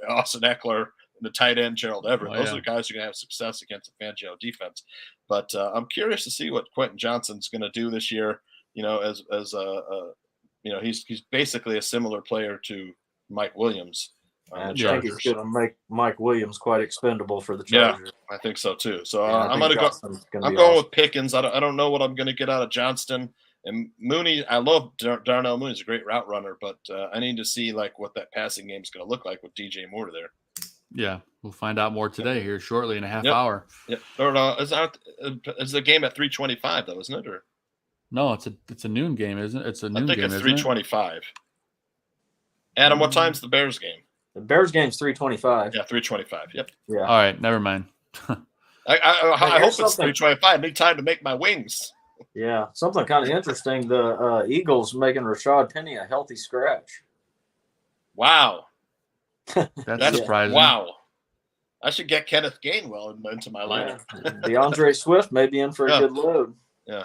Austin Eckler. The tight end Gerald Everett. Those are the guys who are going to have success against the Fangio defense. But I'm curious to see what Quentin Johnson's going to do this year. You know, as he's basically a similar player to Mike Williams. I think he's going to make Mike Williams quite expendable for the Chargers. Yeah, I think so too. So I'm going to go. I'm going with Pickens. I don't know what I'm going to get out of Johnston and Mooney. I love Darnell Mooney. He's a great route runner, but I need to see like what that passing game is going to look like with DJ Moore there. Yeah, we'll find out more today here shortly in a half hour. Yeah, is the game at 3:25 though, isn't it? Or no, it's a noon game, isn't it? It's a noon game. I think it's 3:25. Adam, what time's the Bears game? The Bears game's 3:25. Yeah, 3:25. Yep. Yeah. All right, never mind. I hope it's 3:25. I need time to make my wings. Yeah, something kind of interesting. The Eagles making Rashad Penny a healthy scratch. Wow. That's surprising. Wow. I should get Kenneth Gainwell into my lineup. DeAndre Swift may be in for a good load. Yeah.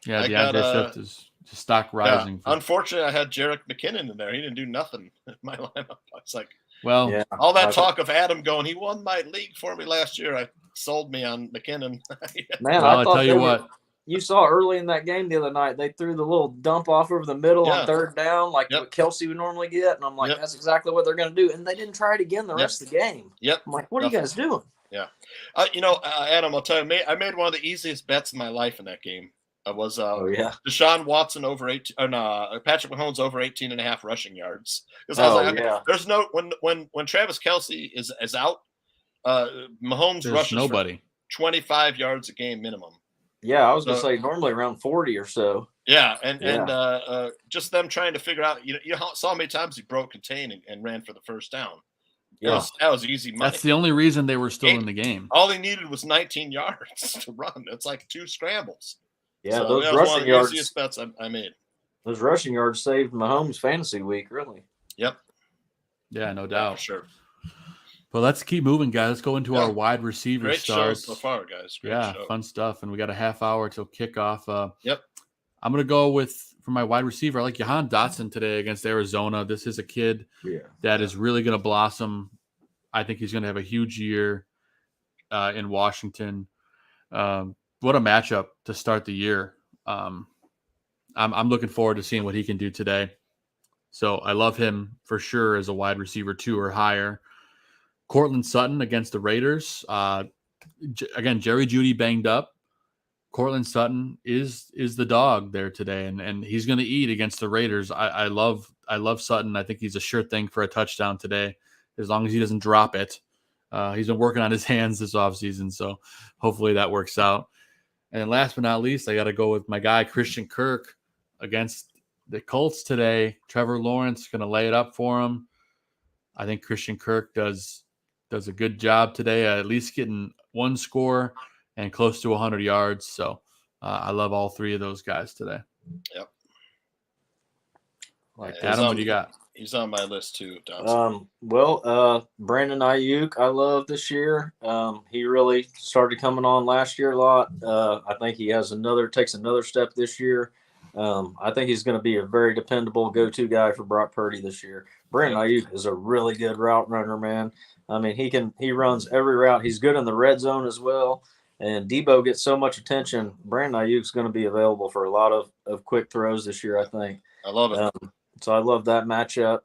Yeah, DeAndre Swift is just stock rising. Yeah. Unfortunately, I had Jerick McKinnon in there. He didn't do nothing in my lineup. It's like, all that talk of Adam going, he won my league for me last year. I sold me on McKinnon. Man, I tell you what. You saw early in that game the other night, they threw the little dump off over the middle on third down, like what Kelsey would normally get. And I'm like, that's exactly what they're going to do. And they didn't try it again the rest of the game. I'm like, what are you guys doing? Yeah. Adam, I'll tell you, I made one of the easiest bets in my life in that game. It was Deshaun Watson over Patrick Mahomes over 18.5 rushing yards. Because I was like, there's no when Travis Kelsey is out, Mahomes rushes nobody 25 yards a game minimum. Yeah, I was gonna say normally around 40 or so. Yeah, and just them trying to figure out. You saw how many times he broke contain and ran for the first down. Yeah, that was easy money. That's the only reason they were still in the game. All he needed was 19 yards to run. It's like 2 scrambles. Yeah, so those rushing yards. Easiest bets I made. Those rushing yards saved Mahomes' fantasy week, really. Yep. Yeah, no doubt. For sure. Well, let's keep moving, guys. Let's go into our wide receiver Great starts. Show so far, guys. Great show. Fun stuff. And we got a half hour till kickoff. Yep. I'm going to go for my wide receiver. I like Jahan Dotson today against Arizona. This is a kid that is really going to blossom. I think he's going to have a huge year in Washington. What a matchup to start the year. I'm looking forward to seeing what he can do today. So I love him for sure as a wide receiver 2 or higher. Cortland Sutton against the Raiders. Again, Jerry Jeudy banged up. Cortland Sutton is the dog there today, and he's going to eat against the Raiders. I love Sutton. I think he's a sure thing for a touchdown today, as long as he doesn't drop it. He's been working on his hands this offseason, so hopefully that works out. And then last but not least, I got to go with my guy Christian Kirk against the Colts today. Trevor Lawrence going to lay it up for him. I think Christian Kirk does a good job today, at least getting 1 score and close to 100 yards. So I love all 3 of those guys today. Yep. Adam, what do you got? He's on my list too, Brandon Ayuk, I love this year. He really started coming on last year a lot. I think he takes another step this year. I think he's going to be a very dependable go-to guy for Brock Purdy this year. Brandon Ayuk is a really good route runner, man. I mean, he runs every route. He's good in the red zone as well. And Debo gets so much attention. Brandon Ayuk's going to be available for a lot of quick throws this year, I think. I love it. So I love that matchup.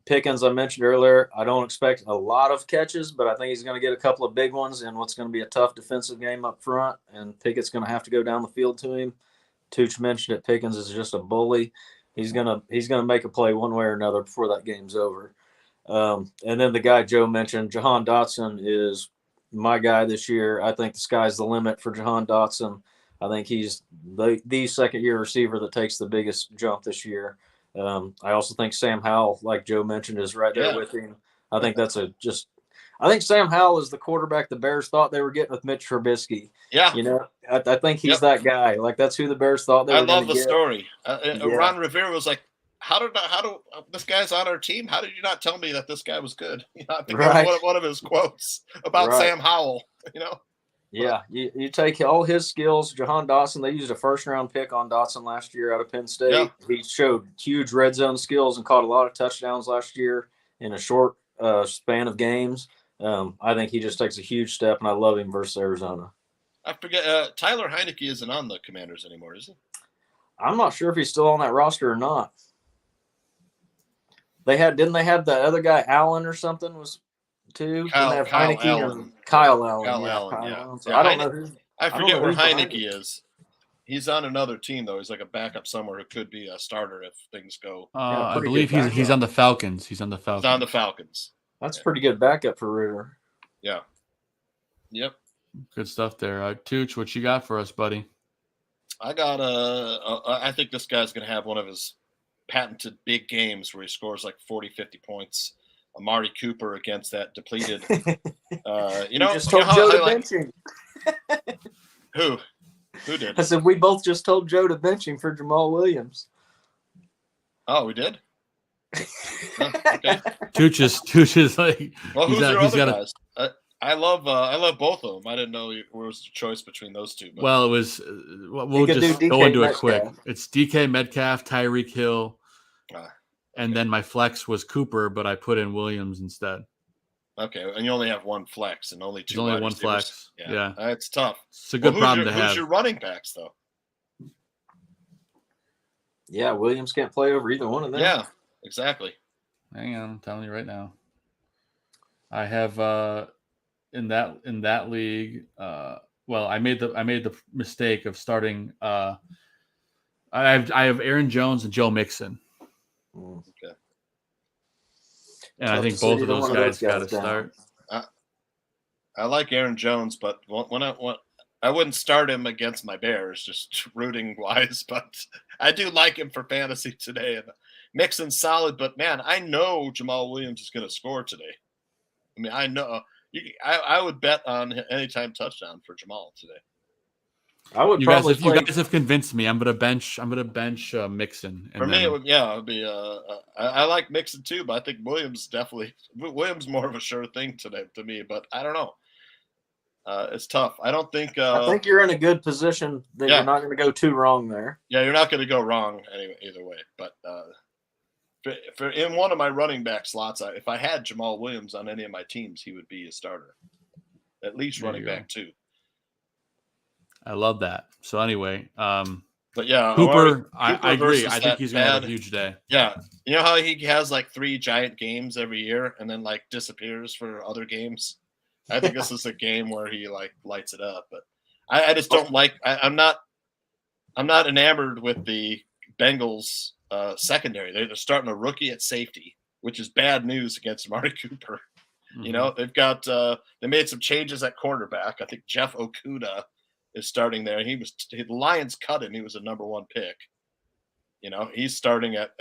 Pickens, I mentioned earlier, I don't expect a lot of catches, but I think he's going to get a couple of big ones in what's going to be a tough defensive game up front. And Pickett's going to have to go down the field to him. Tooch mentioned it. Pickens is just a bully. He's gonna make a play one way or another before that game's over. And then the guy Joe mentioned, Jahan Dotson, is my guy this year. I think the sky's the limit for Jahan Dotson. I think he's the second-year receiver that takes the biggest jump this year. I also think Sam Howell, like Joe mentioned, is right there with him. I think I think Sam Howell is the quarterback the Bears thought they were getting with Mitch Trubisky. Yeah. I think he's that guy. Like, that's who the Bears thought they were going to get. I love the story. Ron Rivera was like, how do this guy's on our team? How did you not tell me that this guy was good? I think that was one of his quotes about Sam Howell, Yeah, you take all his skills. Jahan Dotson, they used a first-round pick on Dotson last year out of Penn State. Yeah. He showed huge red zone skills and caught a lot of touchdowns last year in a short span of games. I think he just takes a huge step, and I love him versus Arizona. I forget, Tyler Heineke isn't on the Commanders anymore, is he? I'm not sure if he's still on that roster or not. Didn't they have the other guy, Allen or something, was too? Kyle Allen. So I don't know who. I forget where Heineke is. He's on another team, though. He's like a backup somewhere who could be a starter if things go. I believe he's on the Falcons. He's on the Falcons. That's a pretty good backup for Ritter. Yeah. Yep. Good stuff there. Tooch, what you got for us, buddy? I got I think this guy's going to have one of his patented big games where he scores like 40, 50 points. Amari Cooper against that depleted. You just told Joe to bench him. Who did? I said we both just told Joe to bench him for Jamal Williams. Oh, we did? Oh, okay. Tooch is like, Well, who's your he's other got guys? I love both of them. I didn't know there was a choice between those two. But well, it was, we'll could just do go DK into it quick. Metcalf. It's DK Metcalf, Tyreek Hill, Ah, and then my flex was Cooper, but I put in Williams instead. okay, and you only have one flex and only two. There's only wide one receivers. flex. Yeah, Yeah. It's tough. It's a good problem to Who's have. your running backs though? Yeah, Williams can't play over either one of them. Yeah, exactly. Hang on, I'm telling you right now. I have in that league. Well, I made the mistake of starting. I have Aaron Jones and Joe Mixon, Okay. and Tough I think to see both of either those one of guys those got to guys down. start. I like Aaron Jones, but when I wouldn't start him against my Bears, just rooting wise. But I do like him for fantasy today. And Mixon's solid, but man, I know Jamal Williams is going to score today. I mean, I know. I would bet on anytime touchdown for Jamal today. I would You probably you guys have convinced me. I'm gonna bench Mixon. For me, it would be. I like Mixon too, but I think Williams more of a sure thing today to me. But I don't know. It's tough. I don't think. I think you're in a good position that Yeah. you're not going to go too wrong there. Yeah, you're not going to go wrong either way. But for in one of my running back slots, if I had Jamal Williams on any of my teams, he would be a starter, at least There running you go. back too. I love that. So anyway, But yeah, Cooper, I agree. versus I think that he's gonna have a bad- huge day. Yeah, you know how he has like 3 giant games every year and then like disappears for other games. I think this is a game where he like lights it up. But I just don't like. I'm not enamored with the Bengals secondary. They're starting a rookie at safety, which is bad news against Amari Cooper. You know, they've got they made some changes at cornerback. I think Jeff Okuda is starting there. The Lions cut him. He was a number 1 pick. You know, he's starting at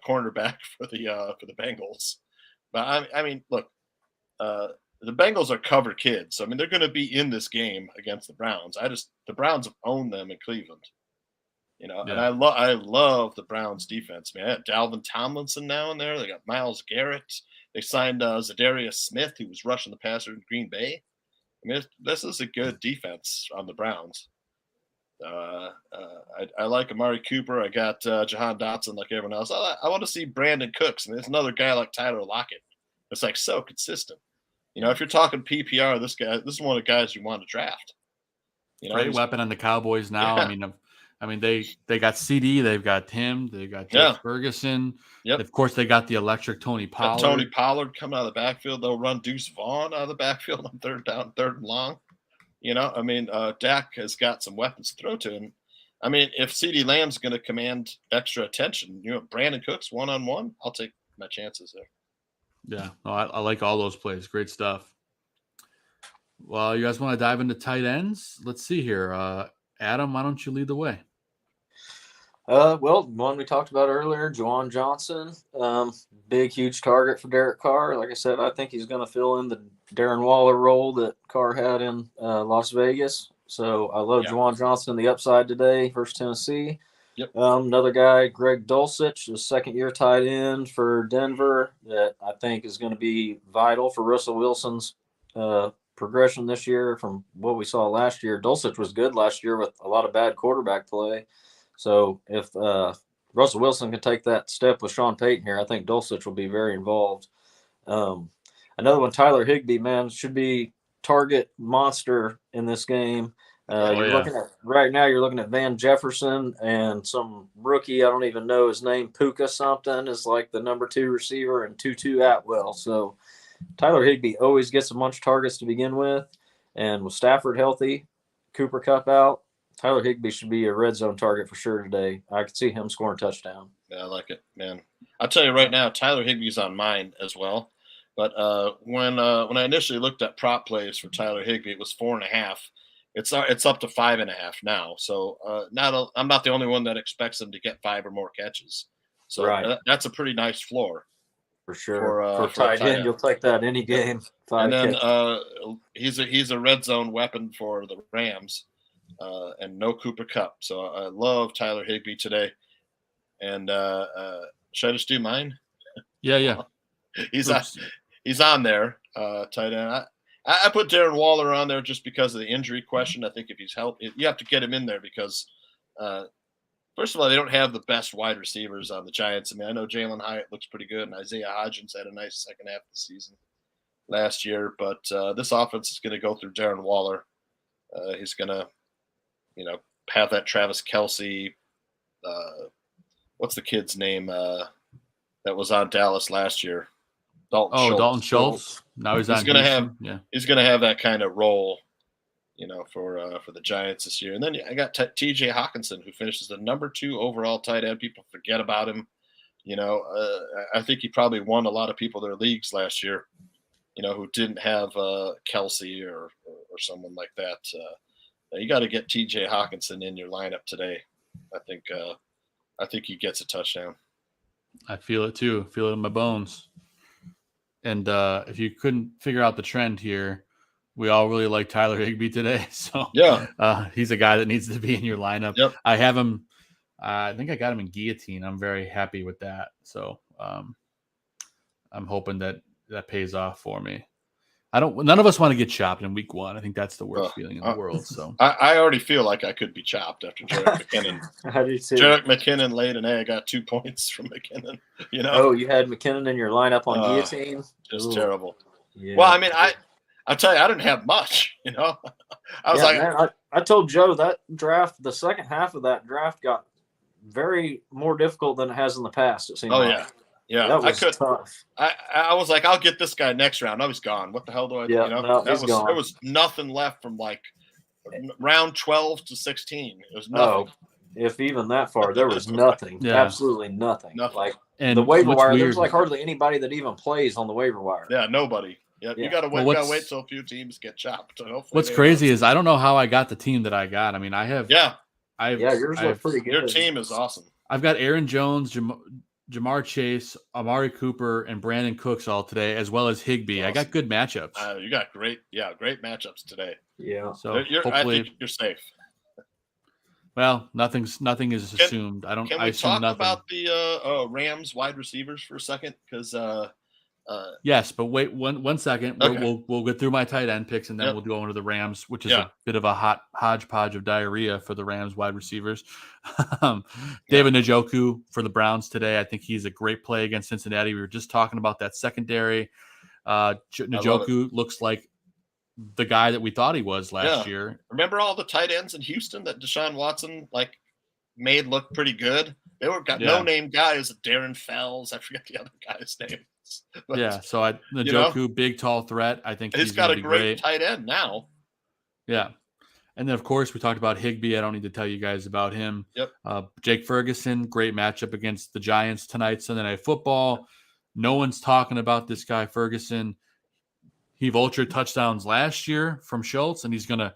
cornerback for the Bengals. But I mean, look, the Bengals are cover kids. So, I mean, they're going to be in this game against the Browns. The Browns have owned them in Cleveland. You know, Yeah. and I love the Browns defense, man. I got Dalvin Tomlinson now in there. They got Myles Garrett. They signed Zadarius Smith, who was rushing the passer in Green Bay. I mean, this is a good defense on the Browns. I like Amari Cooper. I got Jahan Dotson like everyone else. I want to see Brandon Cooks. I mean, there's another guy like Tyler Lockett. It's like so consistent. You know, if you're talking PPR, this is one of the guys you want to draft. You know, Great weapon on the Cowboys now. Yeah. I mean, they got CD, they've got Tim, they got Jeff Ferguson. Yep. Of course, they got the electric Tony Pollard. Tony Pollard coming out of the backfield. They'll run Deuce Vaughn out of the backfield on 3rd down, 3rd and long. You know, I mean, Dak has got some weapons to throw to him. I mean, if CeeDee Lamb's going to command extra attention, you know, Brandon Cooks one-on-one, I'll take my chances there. Yeah, no, I like all those plays. Great stuff. Well, you guys want to dive into tight ends? Let's see here. Adam, why don't you lead the way? Well, one we talked about earlier, Juwan Johnson, big, huge target for Derek Carr. Like I said, I think he's going to fill in the Darren Waller role that Carr had in Las Vegas. So I love Juwan Johnson, the upside today versus Tennessee. Yep. Another guy, Greg Dulcich, the 2nd-year tight end for Denver that I think is going to be vital for Russell Wilson's progression this year from what we saw last year. Dulcich was good last year with a lot of bad quarterback play. So if Russell Wilson can take that step with Sean Payton here, I think Dulcich will be very involved. Another one, Tyler Higbee, man, should be target monster in this game. Looking at right now, you're looking at Van Jefferson and some rookie, I don't even know his name, Puka something, is like the number 2 receiver, and Tutu Atwell. So Tyler Higbee always gets a bunch of targets to begin with. And with Stafford healthy, Cooper Kupp out, Tyler Higbee should be a red zone target for sure today. I could see him scoring a touchdown. Yeah, I like it, man. I'll tell you right now, Tyler Higbee's on mine as well. But when I initially looked at prop plays for Tyler Higbee, it was 4.5. It's up to 5.5 now. So I'm not the only one that expects him to get 5 or more catches. So that's a pretty nice floor. For sure. For tight tight end, you'll take that any game. And then he's a red zone weapon for the Rams, and no Cooper Kupp. So I love Tyler Higbee today. And should I just do mine? Yeah. He's on there, tight end. I put Darren Waller on there just because of the injury question. I think if he's healthy, you have to get him in there because, first of all, they don't have the best wide receivers on the Giants. I mean, I know Jalen Hyatt looks pretty good, and Isaiah Hodgins had a nice second half of the season last year. But this offense is going to go through Darren Waller. He's going to, have that Travis Kelce. What's the kid's name that was on Dallas last year? Dalton Schultz. Now he's going to have he's going to have that kind of role, for the Giants this year. And then I got T.J. Hawkinson, who finishes the number 2 overall tight end. People forget about him. I think he probably won a lot of people their leagues last year, who didn't have Kelce or someone like that. You got to get T.J. Hawkinson in your lineup today. I think he gets a touchdown. I feel it too. Feel it in my bones. And if you couldn't figure out the trend here, we all really like Tyler Higbee today. So he's a guy that needs to be in your lineup. Yep. I have him. I think I got him in guillotine. I'm very happy with that. So I'm hoping that pays off for me. None of us want to get chopped in week 1. I think that's the worst feeling in the world. So I already feel like I could be chopped after Jerick McKinnon. How do you see Jerick McKinnon laid an egg. I got 2 points from McKinnon. Oh, you had McKinnon in your lineup on guillotine? Just terrible. Yeah. Well, I mean, I'll tell you, I didn't have much, I was man, I told Joe that draft, the second half of that draft got very more difficult than it has in the past, it seemed like. Yeah, that was tough. I was like, I'll get this guy next round. No, he's gone. What the hell do I do? Gone. There was nothing left from like round 12 to 16. It was nothing. Oh, if even that far, there was nothing. Yeah. Absolutely nothing. Like and the waiver wire, weird, there's like hardly anybody that even plays on the waiver wire. Yeah, nobody. Yeah, you gotta wait till a few teams get chopped. What's crazy is I don't know how I got the team that I got. I mean, I have. Yeah. Yours look pretty good. Your team is awesome. I've got Aaron Jones, Jamar Chase, Amari Cooper, and Brandon Cooks all today, as well as Higbee. Awesome. I got good matchups. You got great matchups today. Yeah. So I think you're safe. Well, nothing is assumed. Can we talk about the Rams wide receivers for a second? Because yes, but wait one second. Okay. We'll get through my tight end picks, and then we'll go into the Rams, which is a bit of a hot hodgepodge of diarrhea for the Rams wide receivers. David Njoku for the Browns today. I think he's a great play against Cincinnati. We were just talking about that secondary. Njoku looks like the guy that we thought he was last year. Remember all the tight ends in Houston that Deshaun Watson made look pretty good? They were no-name guys. Darren Fells. I forget the other guy's name. But, so Njoku, big, tall threat. I think he's got a great tight end now. Yeah. And then, of course, we talked about Higbee. I don't need to tell you guys about him. Yep. Jake Ferguson, great matchup against the Giants tonight, Sunday Night Football. No one's talking about this guy, Ferguson. He vultured touchdowns last year from Schultz, and he's going to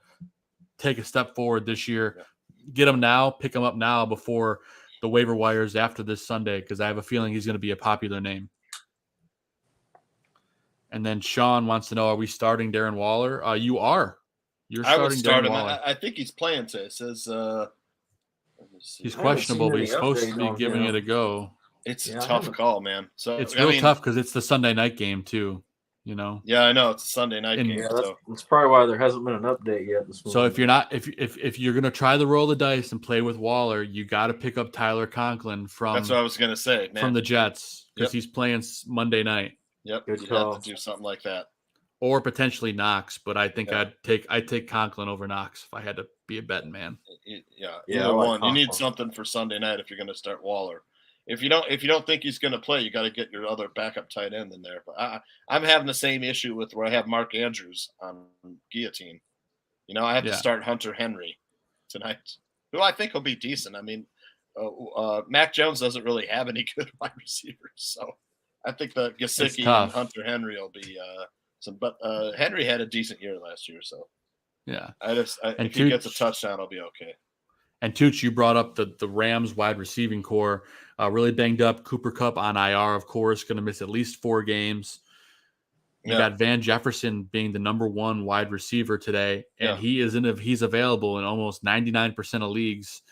take a step forward this year. Get him now, pick him up now before the waiver wires after this Sunday, because I have a feeling he's going to be a popular name. And then Sean wants to know, are we starting Darren Waller? You are. You're starting Darren Waller. I think he's playing today. It says he's questionable, but he's supposed to be giving it a go. It's a tough call, man. So it's tough because it's the Sunday night game too. Yeah, I know it's a Sunday night game. Yeah, that's probably why there hasn't been an update yet this morning. So if you're not, if you're gonna try the roll of the dice and play with Waller, you got to pick up Tyler Conklin from. That's what I was gonna say, man. From the Jets, because he's playing Monday night. Yep, you have to do something like that, or potentially Knox. But I think I'd take Conklin over Knox if I had to be a betting man. Either one. You need something for Sunday night if you're gonna start Waller. If you don't think he's going to play, you got to get your other backup tight end in there. But I'm having the same issue with where I have Mark Andrews on guillotine. I have to start Hunter Henry tonight, who I think will be decent. I mean, Mac Jones doesn't really have any good wide receivers, so I think the Gesicki and Hunter Henry will be But Henry had a decent year last year, so yeah. If he gets a touchdown, I'll be okay. And Tooch, you brought up the Rams wide receiving core, really banged up. Cooper Kupp on IR, of course, going to miss at least 4 games. You got Van Jefferson being the number 1 wide receiver today, and he's available in almost 99% of leagues.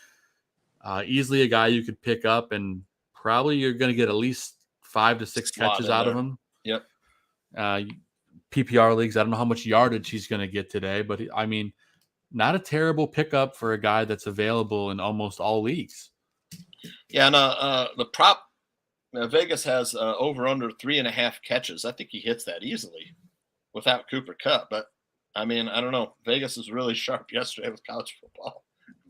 Easily a guy you could pick up, and probably you're going to get at least 5 to 6 Slot catches in out of there. him. Yep. PPR leagues, I don't know how much yardage he's going to get today, but I mean, not a terrible pickup for a guy that's available in almost all leagues. Yeah, and the prop, Vegas has over under 3.5 catches. I think he hits that easily without Cooper Kupp. But I mean, I don't know. Vegas is really sharp yesterday with college football.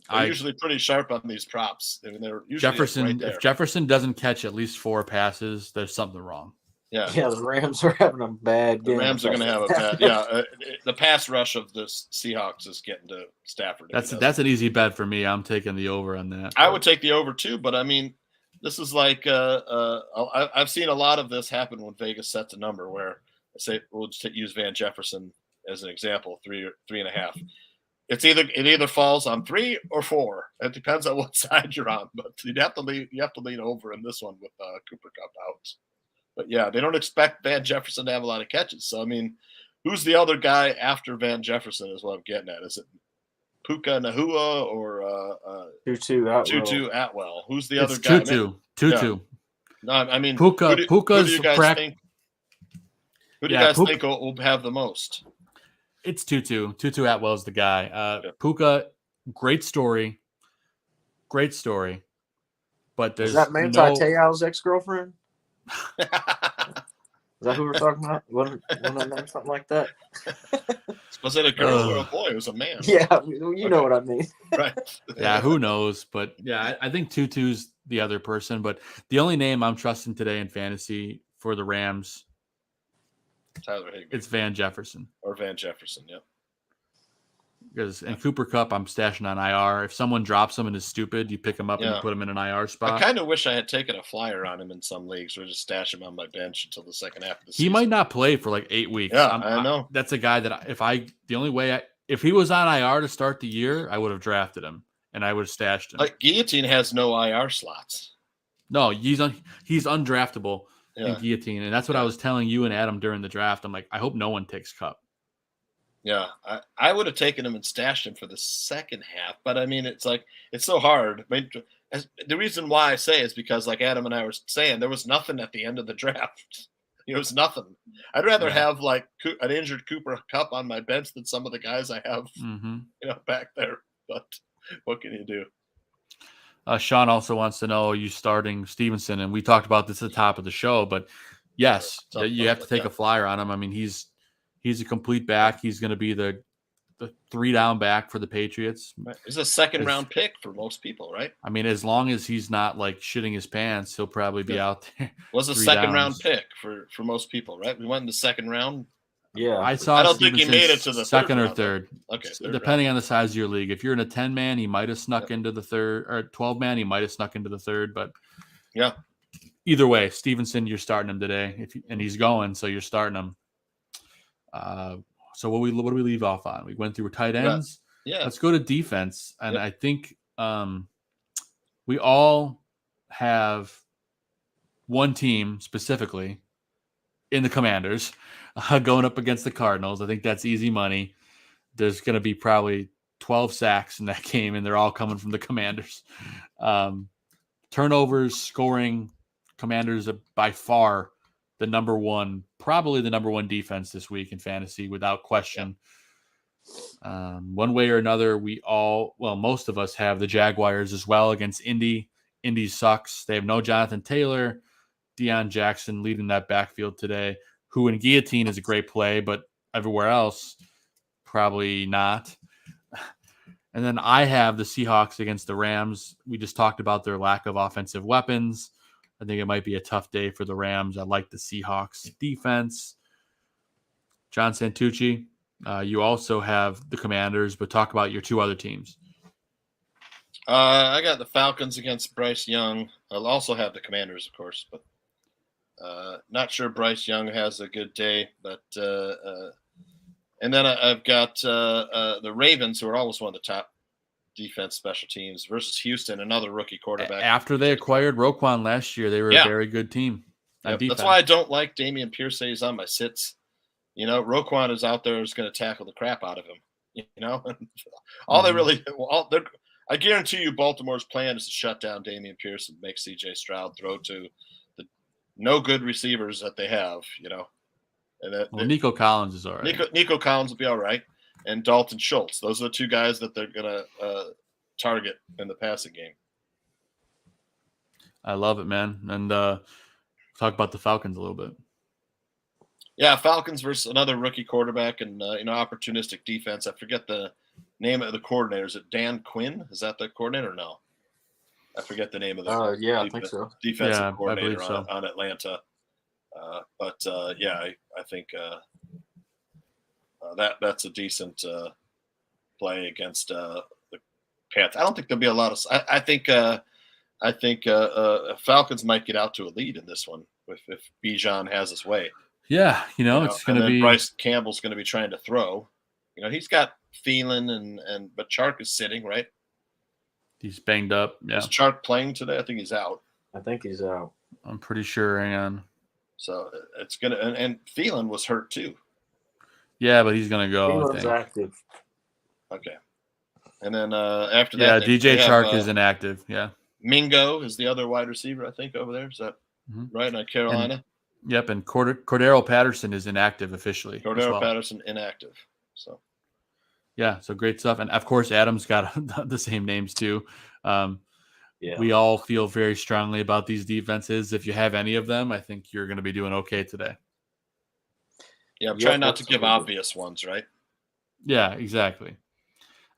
They're usually pretty sharp on these props. I mean, they're usually Jefferson. right there. If Jefferson doesn't catch at least 4 passes, there's something wrong. Yeah, the Rams are having a bad game. The Rams are going to have a bad. Yeah, the pass rush of the Seahawks is getting to Stafford. That's an easy bet for me. I'm taking the over on that. I would take the over too, but I mean, this is like I've seen a lot of this happen when Vegas sets a number where I say we'll just use Van Jefferson as an example, 3 or 3.5. It either falls on 3 or 4. It depends on what side you're on, but you have to lean over in this one with Cooper Kupp out. But yeah, they don't expect Van Jefferson to have a lot of catches. So I mean, who's the other guy after Van Jefferson is what I'm getting at. Is it Puka Nahua or Tutu Atwell? Who's the other guy? Tutu. Yeah. No, I mean Puka's who do you guys think? Who do you guys think will have the most? It's Tutu. Tutu Atwell's the guy. Puka, great story. But there's is that Manti Te'o's ex-girlfriend? Is that who we're talking about? Wasn't that name something like that? Was it a girl or a boy? It was a man. Yeah, you know what I mean. Right. Yeah, who knows? But yeah, I think Tutu's the other person. But the only name I'm trusting today in fantasy for the Rams, Tyler Higbee. it's Van Jefferson. Or Van Jefferson, yeah. And Cooper Kupp, I'm stashing on IR. If someone drops him and is stupid, you pick him up and you put him in an IR spot. I kind of wish I had taken a flyer on him in some leagues, or just stash him on my bench until the second half of the season. He might not play for like 8 weeks. Yeah, I know. That's a guy that if he was on IR to start the year, I would have drafted him and I would have stashed him. Like Guillotine has no IR slots. No, he's undraftable in Guillotine, and that's what I was telling you and Adam during the draft. I'm like, I hope no one takes Kupp. Yeah, I would have taken him and stashed him for the second half, but I mean, it's so hard. I mean, the reason why I say is because, like Adam and I were saying, there was nothing at the end of the draft. There was nothing. I'd rather have like an injured Cooper Kupp on my bench than some of the guys I have, back there. But what can you do? Sean also wants to know, are you starting Stevenson? And we talked about this at the top of the show, but yes, you have to take a flyer on him. I mean, he's a complete back. He's going to be the 3-down back for the Patriots. Right. He's a second-round pick for most people, right? I mean, as long as he's not like shitting his pants, he'll probably be out there. Was a second-round pick for most people, right? We went in the second round. Yeah, I don't think he made it to the second third or third. Okay, depending on the size of your league. If you're in a 10-man, he might have snuck into the third, or 12-man, he might have snuck into the third. But yeah, either way, Stevenson, you're starting him today, and he's going, so you're starting him. So what do we leave off on? We went through tight ends. Yeah. Let's go to defense, and I think we all have one team specifically in the Commanders going up against the Cardinals. I think that's easy money. There's going to be probably 12 sacks in that game, and they're all coming from the Commanders. Turnovers, scoring, Commanders are by far probably the number one defense this week in fantasy, without question. One way or another, most of us have the Jaguars as well against Indy. Indy sucks. They have no Jonathan Taylor. Deion Jackson leading that backfield today, who in Guillotine is a great play, but everywhere else, probably not. And then I have the Seahawks against the Rams. We just talked about their lack of offensive weapons. I think it might be a tough day for the Rams. I like the Seahawks defense. John Santucci, you also have the Commanders, but talk about your two other teams. I got the Falcons against Bryce Young. I'll also have the Commanders, of course, but not sure Bryce Young has a good day. But and then I've got the Ravens, who are always one of the top defense special teams, versus Houston, another rookie quarterback. After they acquired Roquan last year, they were a very good team. That's why I don't like Dameon Pierce. He's on my sits. Roquan is out there, is going to tackle the crap out of him. I guarantee you Baltimore's plan is to shut down Dameon Pierce and make C.J. Stroud throw to no good receivers that they have, you know. And Well, Nico Collins is all right. Nico Collins will be all right, and Dalton Schultz. Those are the two guys that they're gonna target in the passing game. I love it, man. And talk about the Falcons a little bit. Yeah, Falcons versus another rookie quarterback and opportunistic defense. I forget the name of the coordinator. Is it Dan Quinn? Is that the coordinator? Or no, I forget the name of the I think so. defensive coordinator so. on Atlanta. I think that's a decent play against the Panthers. I don't think there'll be a lot of. I think Falcons might get out to a lead in this one if Bijan has his way. Yeah, it's going to be. Bryce Campbell's going to be trying to throw. He's got Thielen but Chark is sitting, right? He's banged up. Yeah. Is Chark playing today? I think he's out. I think he's out. I'm pretty sure. Hang on. So it's gonna and Thielen was hurt too. Yeah, but he's gonna go. Thielen's active. Okay. And then after that, DJ Chark is inactive. Yeah. Mingo is the other wide receiver, I think, over there. Is that right? On Carolina. Yep, and Cordero Patterson is inactive officially. Cordero Patterson inactive. So. Yeah, so great stuff, and of course Adam's got the same names too. Yeah. We all feel very strongly about these defenses. If you have any of them, I think you're going to be doing okay today. Yeah, I'm trying not to give obvious ones, right? Yeah, exactly.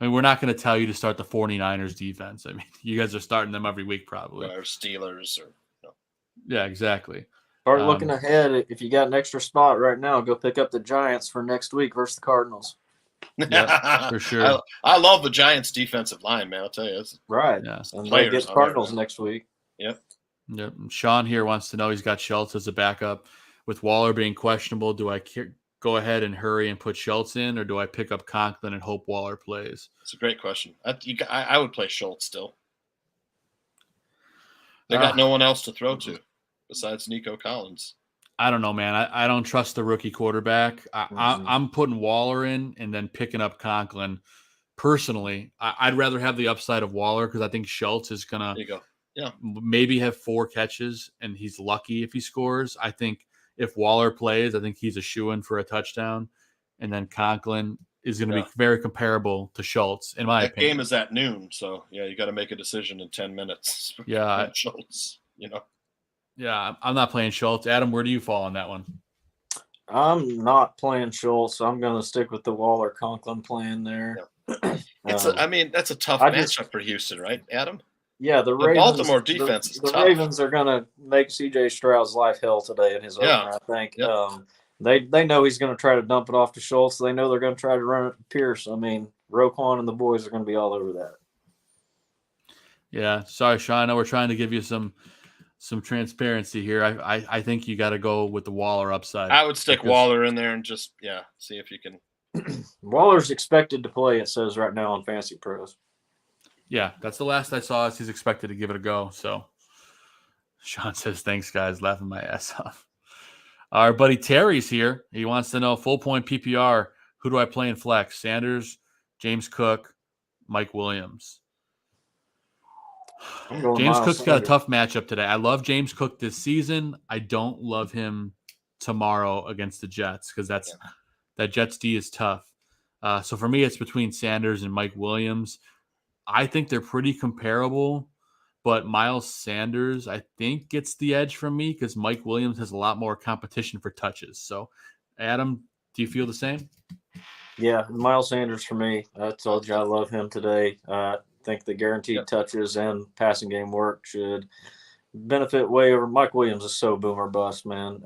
I mean, we're not going to tell you to start the 49ers defense. I mean, you guys are starting them every week probably. Or Steelers or Yeah, exactly. Start looking ahead. If you got an extra spot right now, go pick up the Giants for next week versus the Cardinals. Yeah, for sure. I love the Giants' defensive line, man. I'll tell you. Right. Yeah. And they get Cardinals next week. Yep. Yep. Sean here wants to know he's got Schultz as a backup. With Waller being questionable, do I go ahead and hurry and put Schultz in, or do I pick up Conklin and hope Waller plays? It's a great question. I would play Schultz still. They got no one else to throw to besides Nico Collins. I don't know, man. I don't trust the rookie quarterback. I'm putting Waller in and then picking up Conklin. Personally, I'd rather have the upside of Waller because I think Schultz is going to maybe have 4 catches, and he's lucky if he scores. I think if Waller plays, I think he's a shoo-in for a touchdown. And then Conklin is going to be very comparable to Schultz, in my opinion. That game is at noon, so, you got to make a decision in 10 minutes. Yeah. Schultz, Yeah, I'm not playing Schultz. Adam, where do you fall on that one? I'm not playing Schultz. I'm going to stick with the Waller-Conklin plan there. Yeah. That's a tough matchup for Houston, right, Adam? Yeah, the Ravens, Baltimore defense is the tough. Ravens are going to make C.J. Stroud's life hell today in his opener, I think. Yeah. They know he's going to try to dump it off to Schultz. They know they're going to try to run it to Pierce. I mean, Roquan and the boys are going to be all over that. Yeah, sorry, Sean. I know we're trying to give you some transparency here. I think you got to go with the Waller upside. I would stick Waller in there and just see if you can. Waller's expected to play, it says right now on Fantasy Pros. Yeah, that's the last I saw. He's expected to give it a go. So Sean says, "Thanks, guys." Laughing my ass off. Our buddy Terry's here. He wants to know full point PPR. Who do I play in flex? Sanders, James Cook, Mike Williams. James Cook's got a tough matchup today. I love James Cook this season. I don't love him tomorrow against the Jets because that Jets D is tough. So for me, it's between Sanders and Mike Williams. I think they're pretty comparable, but Miles Sanders, I think, gets the edge from me because Mike Williams has a lot more competition for touches. So, Adam, do you feel the same? Yeah, Miles Sanders for me. I told you I love him today. I think the guaranteed touches and passing game work should benefit way over. Mike Williams is so boomer bust, man.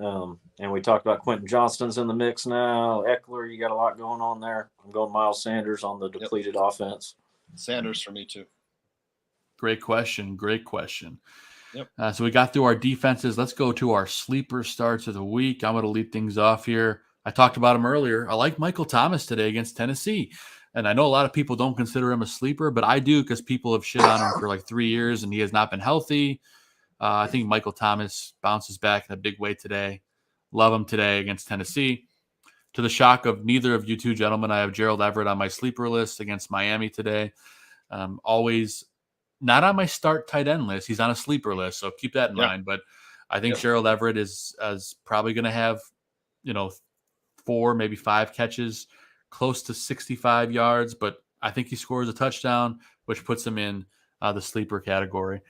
And we talked about Quentin Johnston's in the mix now. Eckler, you got a lot going on there. I'm going Miles Sanders on the depleted offense. Sanders for me too. Great question. Yep. So we got through our defenses. Let's go to our sleeper starts of the week. I'm going to lead things off here. I talked about him earlier. I like Michael Thomas today against Tennessee. And I know a lot of people don't consider him a sleeper, but I do because people have shit on him for like 3 years and he has not been healthy. I think Michael Thomas bounces back in a big way today. Love him today against Tennessee. To the shock of neither of you two gentlemen, I have Gerald Everett on my sleeper list against Miami today. Always not on my start tight end list. He's on a sleeper list, so keep that in mind. But I think Gerald Everett is probably going to have, 4, maybe 5 catches, close to 65 yards, but I think he scores a touchdown, which puts him in the sleeper category.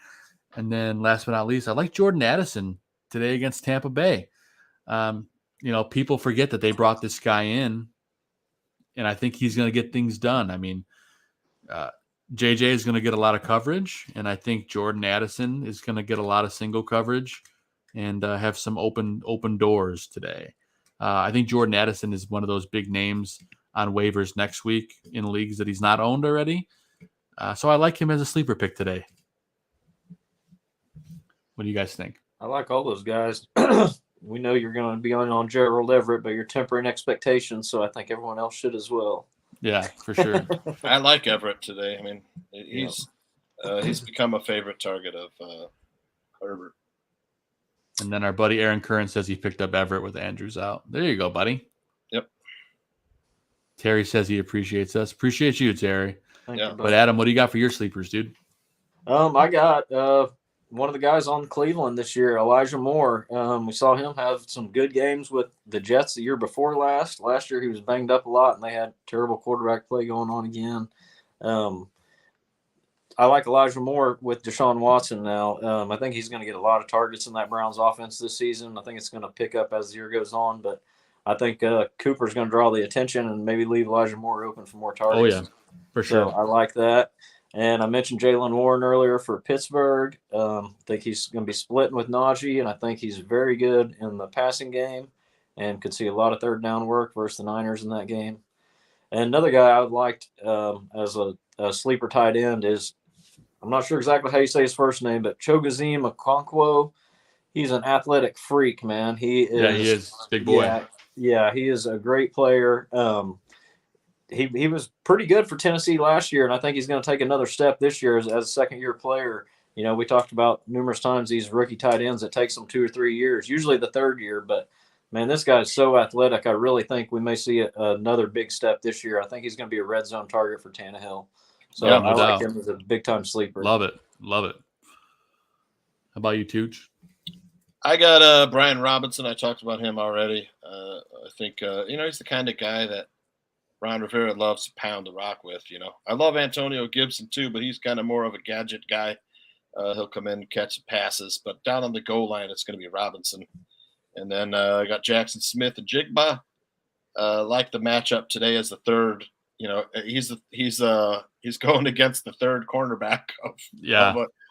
And then last but not least, I like Jordan Addison today against Tampa Bay. People forget that they brought this guy in, and I think he's going to get things done. I mean, JJ is going to get a lot of coverage, and I think Jordan Addison is going to get a lot of single coverage and have some open doors today. I think Jordan Addison is one of those big names on waivers next week in leagues that he's not owned already. So I like him as a sleeper pick today. What do you guys think? I like all those guys. We know you're going to be on Gerald Everett, but you're tempering expectations, so I think everyone else should as well. Yeah, for sure. I like Everett today. I mean, he's become a favorite target of Herbert. And then our buddy Aaron Curran says he picked up Everett with Andrews out. There you go, buddy. Yep. Terry says he appreciates us. Appreciate you, Terry. Thank you, But Adam, what do you got for your sleepers, dude? I got one of the guys on Cleveland this year, Elijah Moore. We saw him have some good games with the Jets the year before last. Last year he was banged up a lot, and they had terrible quarterback play going on again. I like Elijah Moore with Deshaun Watson now. I think he's going to get a lot of targets in that Browns offense this season. I think it's going to pick up as the year goes on, but I think Cooper's going to draw the attention and maybe leave Elijah Moore open for more targets. Oh, yeah, for sure. So I like that. And I mentioned Jaylen Warren earlier for Pittsburgh. I think he's going to be splitting with Najee, and I think he's very good in the passing game and could see a lot of third down work versus the Niners in that game. And another guy I liked as a sleeper tight end is, I'm not sure exactly how you say his first name, but Chogozim Okonkwo. He's an athletic freak, man. He is. Big boy. Yeah, he is a great player. He was pretty good for Tennessee last year, and I think he's going to take another step this year as a second-year player. We talked about numerous times these rookie tight ends, it takes them 2 or 3 years, usually the third year. But, man, this guy is so athletic. I really think we may see another big step this year. I think he's going to be a red zone target for Tannehill. So Yeah, I like him as a big-time sleeper. Love it. How about you, Tooch? I got Brian Robinson. I talked about him already. I think, he's the kind of guy that Ron Rivera loves to pound the rock with. I love Antonio Gibson too, but he's kind of more of a gadget guy. He'll come in, catch passes, but down on the goal line, it's going to be Robinson. And then I got Jackson Smith and Jigba. Like the matchup today as the third. He's going against the third cornerback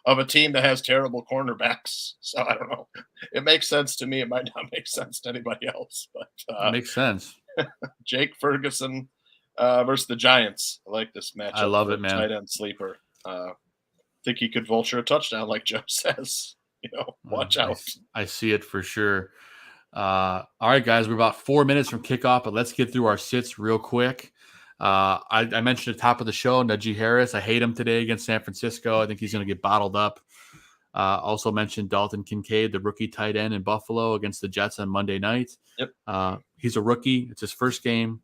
of a team that has terrible cornerbacks. So I don't know. It makes sense to me. It might not make sense to anybody else, but It makes sense. Jake Ferguson versus the Giants. I like this matchup. I love it, man. Tight end sleeper. Think he could vulture a touchdown, like Joe says. Watch out. I see it for sure. All right, guys, we're about 4 minutes from kickoff, but let's get through our sits real quick. I mentioned at the top of the show, Najee Harris. I hate him today against San Francisco. I think he's going to get bottled up. Also mentioned Dalton Kincaid, the rookie tight end in Buffalo against the Jets on Monday night. Yep. He's a rookie. It's his first game.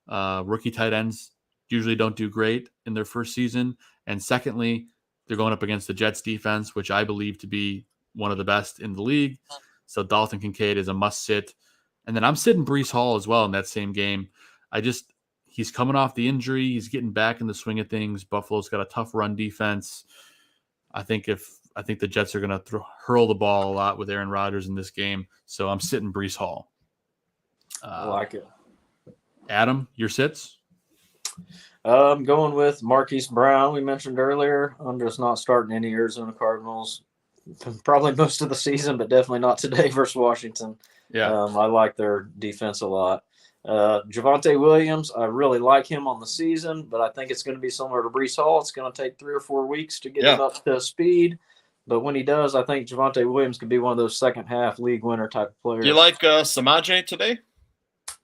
Rookie tight ends usually don't do great in their first season. And secondly, they're going up against the Jets defense, which I believe to be one of the best in the league. So Dalton Kincaid is a must sit. And then I'm sitting Breece Hall as well in that same game. He's coming off the injury. He's getting back in the swing of things. Buffalo's got a tough run defense. I think the Jets are going to hurl the ball a lot with Aaron Rodgers in this game. So I'm sitting Breece Hall. I like it. Adam, your sits? I'm going with Marquise Brown, we mentioned earlier. I'm just not starting any Arizona Cardinals. Probably most of the season, but definitely not today versus Washington. Yeah. I like their defense a lot. Javonte Williams, I really like him on the season, but I think it's going to be similar to Breece Hall. It's going to take 3 or 4 weeks to get him up to speed. But when he does, I think Javonte Williams could be one of those second-half league winner type of players. Do you like Samaje today?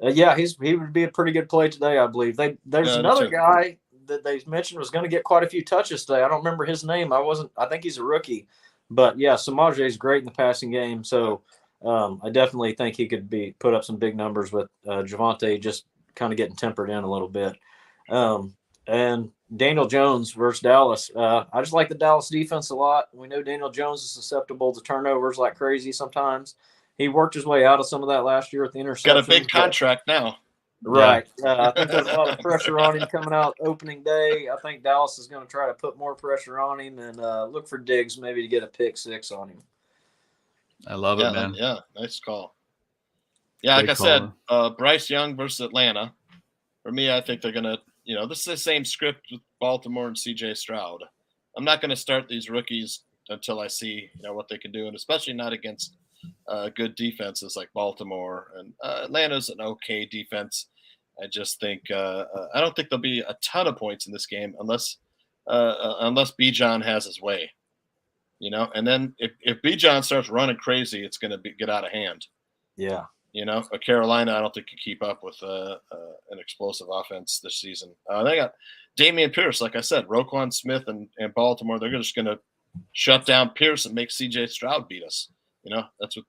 Yeah, he would be a pretty good play today, I believe. There's another guy that they mentioned was going to get quite a few touches today. I don't remember his name. I think he's a rookie. But, yeah, Samaje is great in the passing game. So I definitely think he could put up some big numbers with Javonte just kind of getting tempered in a little bit. And Daniel Jones versus Dallas. I just like the Dallas defense a lot. We know Daniel Jones is susceptible to turnovers like crazy sometimes. He worked his way out of some of that last year with the interception. Got a big contract now. Right. I think there's a lot of pressure on him coming out opening day. I think Dallas is going to try to put more pressure on him and look for Diggs maybe to get a pick 6 on him. I love it, man. Yeah, nice call. Yeah, Great like call. I said, Bryce Young versus Atlanta. For me, I think they're going to, this is the same script with Baltimore and C.J. Stroud. I'm not going to start these rookies until I see, what they can do, and especially not against good defenses like Baltimore. And Atlanta's an okay defense. I just think I don't think there'll be a ton of points in this game unless Bijan has his way, And then if Bijan starts running crazy, it's going to get out of hand. Yeah. Carolina, I don't think can keep up with an explosive offense this season. They got Dameon Pierce, like I said, Roquan Smith and Baltimore. They're just going to shut down Pierce and make C.J. Stroud beat us.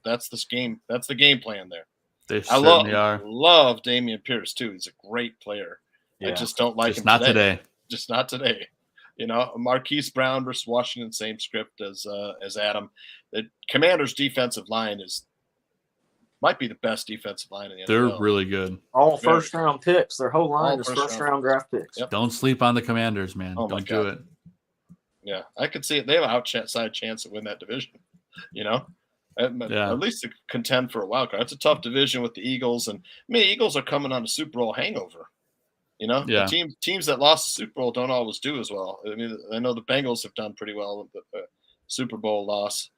That's this game. That's the game plan there. They certainly are. Love Dameon Pierce too. He's a great player. Yeah. I just don't like Just him not today. Just not today. Marquise Brown versus Washington, same script as Adam. The Commanders' defensive line might be the best defensive line in the NFL. They're really good. All first-round picks. Their whole line All is first-round first-round draft picks. Yep. Don't sleep on the Commanders, man. Oh, my Don't do God. it. Yeah, I could see it. They have an outside chance to win that division. At least to contend for a wild card. It's a tough division with the Eagles, and Eagles are coming on a Super Bowl hangover. Yeah. The teams that lost the Super Bowl don't always do as well. I know the Bengals have done pretty well with the Super Bowl loss.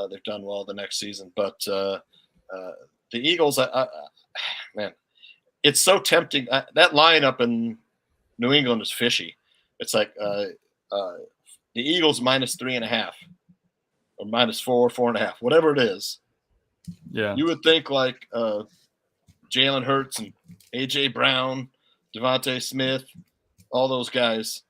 They've done well the next season, but the Eagles, man, it's so tempting. That line up in New England is fishy. It's like the Eagles -3.5 or -4, 4.5, whatever it is. Yeah. You would think like Jalen Hurts and A.J. Brown, Devontae Smith, all those guys.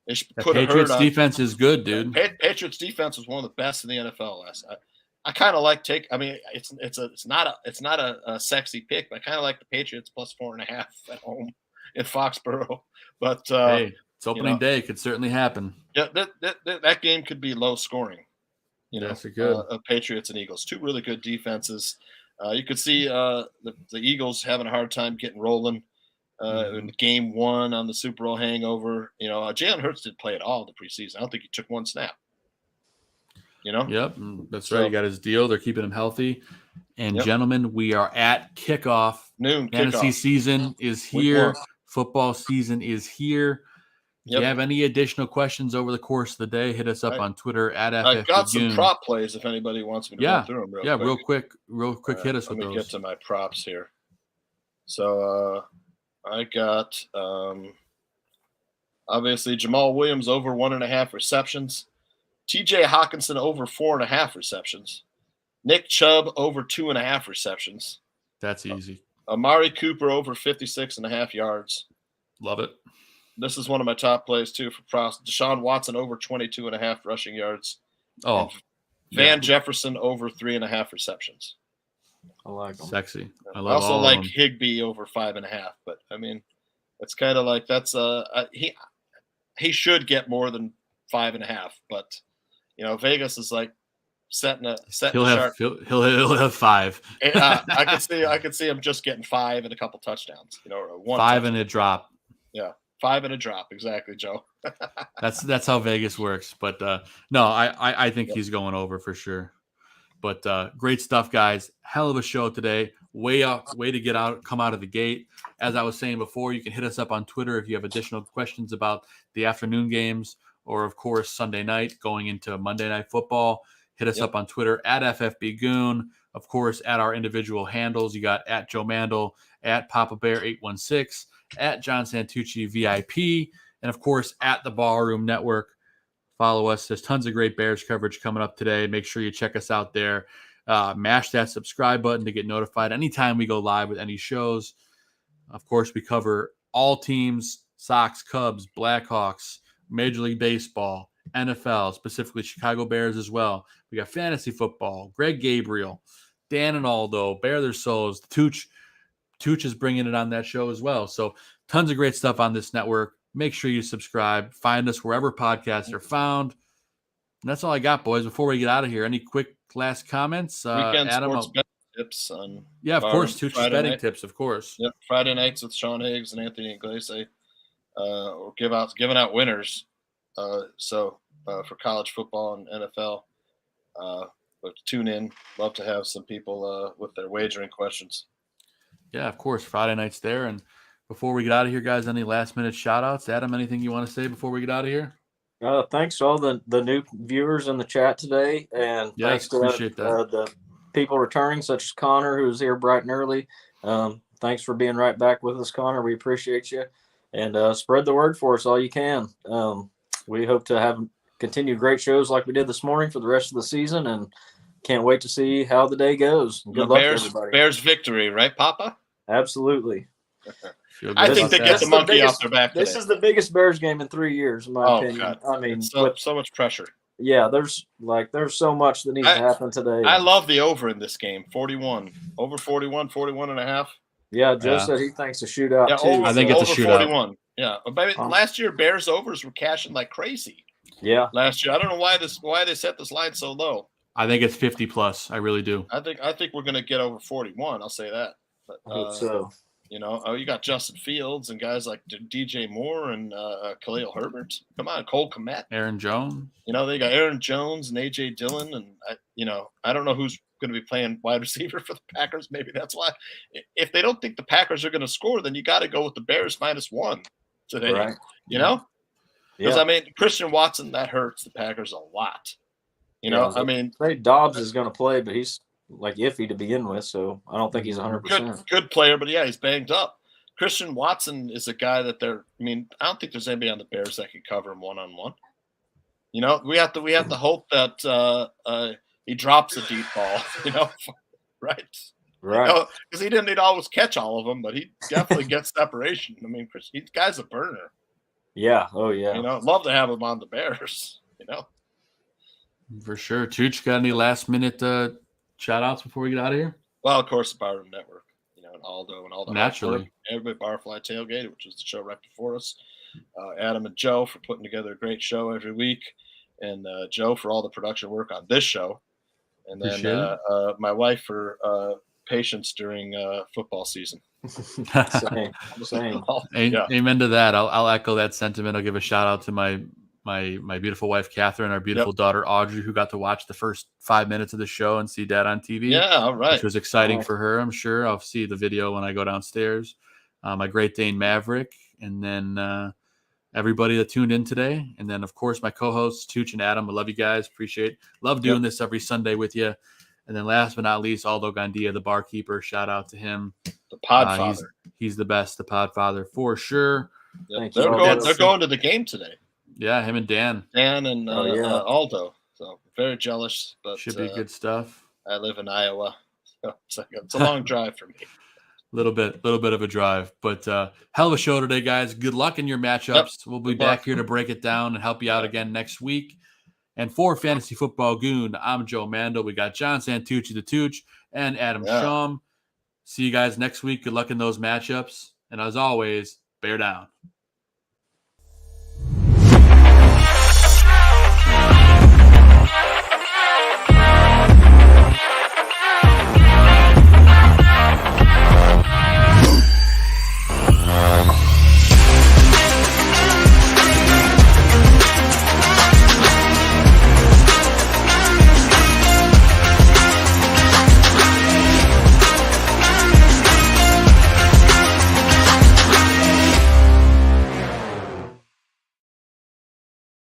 They should The put a hurt Patriots on. defense is good, dude. Patriots defense was one of the best in the NFL last night. I kind of like it's not a sexy pick, but I kind of like the Patriots +4.5 at home in Foxborough. But Hey, it's opening day. Could certainly happen. yeah, that game could be low scoring. Yes, it could. Patriots and Eagles, two really good defenses. You could see the Eagles having a hard time getting rolling in game 1 on the Super Bowl hangover. Jalen Hurts didn't play at all in the preseason. I don't think he took one snap. Yep, that's right. He got his deal. They're keeping him healthy. And gentlemen, we are at kickoff. Noon Fantasy kickoff. season is Week here. 1. Football season is here. If you have any additional questions over the course of the day, hit us up on Twitter at I got some FFBGoon. prop plays if anybody wants me to run through them real quick. real quick, hit us with Let me those. get to my props here. So I got obviously Jamal Williams over 1.5 receptions. TJ Hawkinson over 4.5 receptions. Nick Chubb over 2.5 receptions. That's easy. Amari Cooper over 56.5 yards. Love it. This is one of my top plays too for props. Deshaun Watson over 22.5 rushing yards. Oh, Van Jefferson over 3.5 receptions. I like them. sexy. I I love also all like of them. Higbee over 5.5, but it's kind of like that's he should get more than 5.5, but Vegas is like setting a He'll have 5. I could see him just getting 5 and a couple touchdowns, or 1 5 touchdown. and a drop. Yeah, 5 and a drop, exactly, Joe. That's how Vegas works. But no, I think he's going over for sure. But great stuff, guys. Hell of a show today. Way to come out of the gate. As I was saying before, you can hit us up on Twitter if you have additional questions about the afternoon games or, of course, Sunday night going into Monday Night Football. Hit us up on Twitter at FFBGoon. Of course, at our individual handles, you got at Joe Mandel, at Papa Bear 816, at John Santucci VIP, and of course at the Ballroom Network. Follow us. There's tons of great Bears coverage coming up today. Make sure you check us out there. Mash that subscribe button to get notified anytime we go live with any shows. Of course, we cover all teams: Sox, Cubs, Blackhawks, Major League Baseball, NFL, specifically Chicago Bears as well. We got fantasy football, Greg Gabriel, Dan and Aldo, Bear Their Souls. Tooch is bringing it on that show as well. So tons of great stuff on this network. Make sure you subscribe. Find us wherever podcasts are found. And that's all I got, boys. Before we get out of here, any quick last comments? Weekend Adam, sports betting tips on. yeah, of course. Tooch betting tips, of course. Yep, Friday nights with Sean Higgs and Anthony Iglesias. We're giving out winners. So for college football and NFL, but tune in. Love to have some people with their wagering questions. Yeah, of course. Friday night's there. And before we get out of here, guys, any last minute shout outs? Adam, anything you want to say before we get out of here? Thanks to all the new viewers in the chat today, and Yes, thanks to appreciate that. the people returning, such as Connor, who's here bright and early. Thanks for being right back with us, Connor. We appreciate you, and spread the word for us all you can. We hope to have continued great shows like we did this morning for the rest of the season, and can't wait to see how the day goes. Good luck to everybody. Bears victory, right, Papa? Absolutely. I think they get the monkey off their back today. This is the biggest Bears game in 3 years, in my opinion. God. I mean, so much pressure. Yeah, there's so much that needs to happen today. I love the over in this game, 41. Over 41, 41 and a half. Yeah, Joe said he thinks a shootout too. Over, I think it's a shootout. 41. Yeah, but last year Bears overs were cashing like crazy. Yeah, last year I don't know why they set this line so low. I think it's 50 plus. I really do. I think we're going to get over 41. I'll say that. But, I hope so. You know, you got Justin Fields and guys like DJ Moore and Khalil Herbert. Come on, Cole Kmet. Aaron Jones. You know, they got Aaron Jones and A.J. Dillon. And, I don't know who's going to be playing wide receiver for the Packers. Maybe that's why. If they don't think the Packers are going to score, then you got to go with the Bears -1 today. Right. You know? Because, Christian Watson, that hurts the Packers a lot. You know, Dobbs is going to play, but he's like iffy to begin with, so I don't think he's 100%. Good player, but he's banged up. Christian Watson is a guy that I don't think there's anybody on the Bears that can cover him one-on-one. You know, we have to hope that he drops a deep ball. You know, right? Because he didn't always catch all of them, but he definitely gets separation. This guy's a burner. Yeah. Oh yeah. You know, love to have him on the Bears. You know, for sure. Tooch, got any last minute shout outs before we get out of here? Well, of course, the Barroom Network, and Aldo and all the naturally everybody, Barfly Tailgate, which was the show right before us. Adam and Joe for putting together a great show every week, and Joe for all the production work on this show, and then my wife for patience during football season. Same. Amen to that. I'll echo that sentiment. I'll give a shout out to my beautiful wife, Catherine, our beautiful daughter, Audrey, who got to watch the first 5 minutes of the show and see Dad on TV. Yeah, all right. Which was exciting for her, I'm sure. I'll see the video when I go downstairs. My Great Dane Maverick, and then everybody that tuned in today. And then, of course, my co-hosts, Tooch and Adam. I love you guys. Love doing this every Sunday with you. And then last but not least, Aldo Gandia, the barkeeper. Shout out to him. The Podfather. He's the best, the Podfather, for sure. Yep. They're going to the game today. Yeah, him and Dan. Dan and Aldo. So very jealous, but should be good stuff. I live in Iowa, so it's a long drive for me. Little bit of a drive, but hell of a show today, guys. Good luck in your matchups. Yep. We'll be back here to break it down and help you out again next week. And for Fantasy Football Goon, I'm Joe Mandel. We got John Santucci, the Tooch, and Adam Shum. See you guys next week. Good luck in those matchups. And as always, bear down.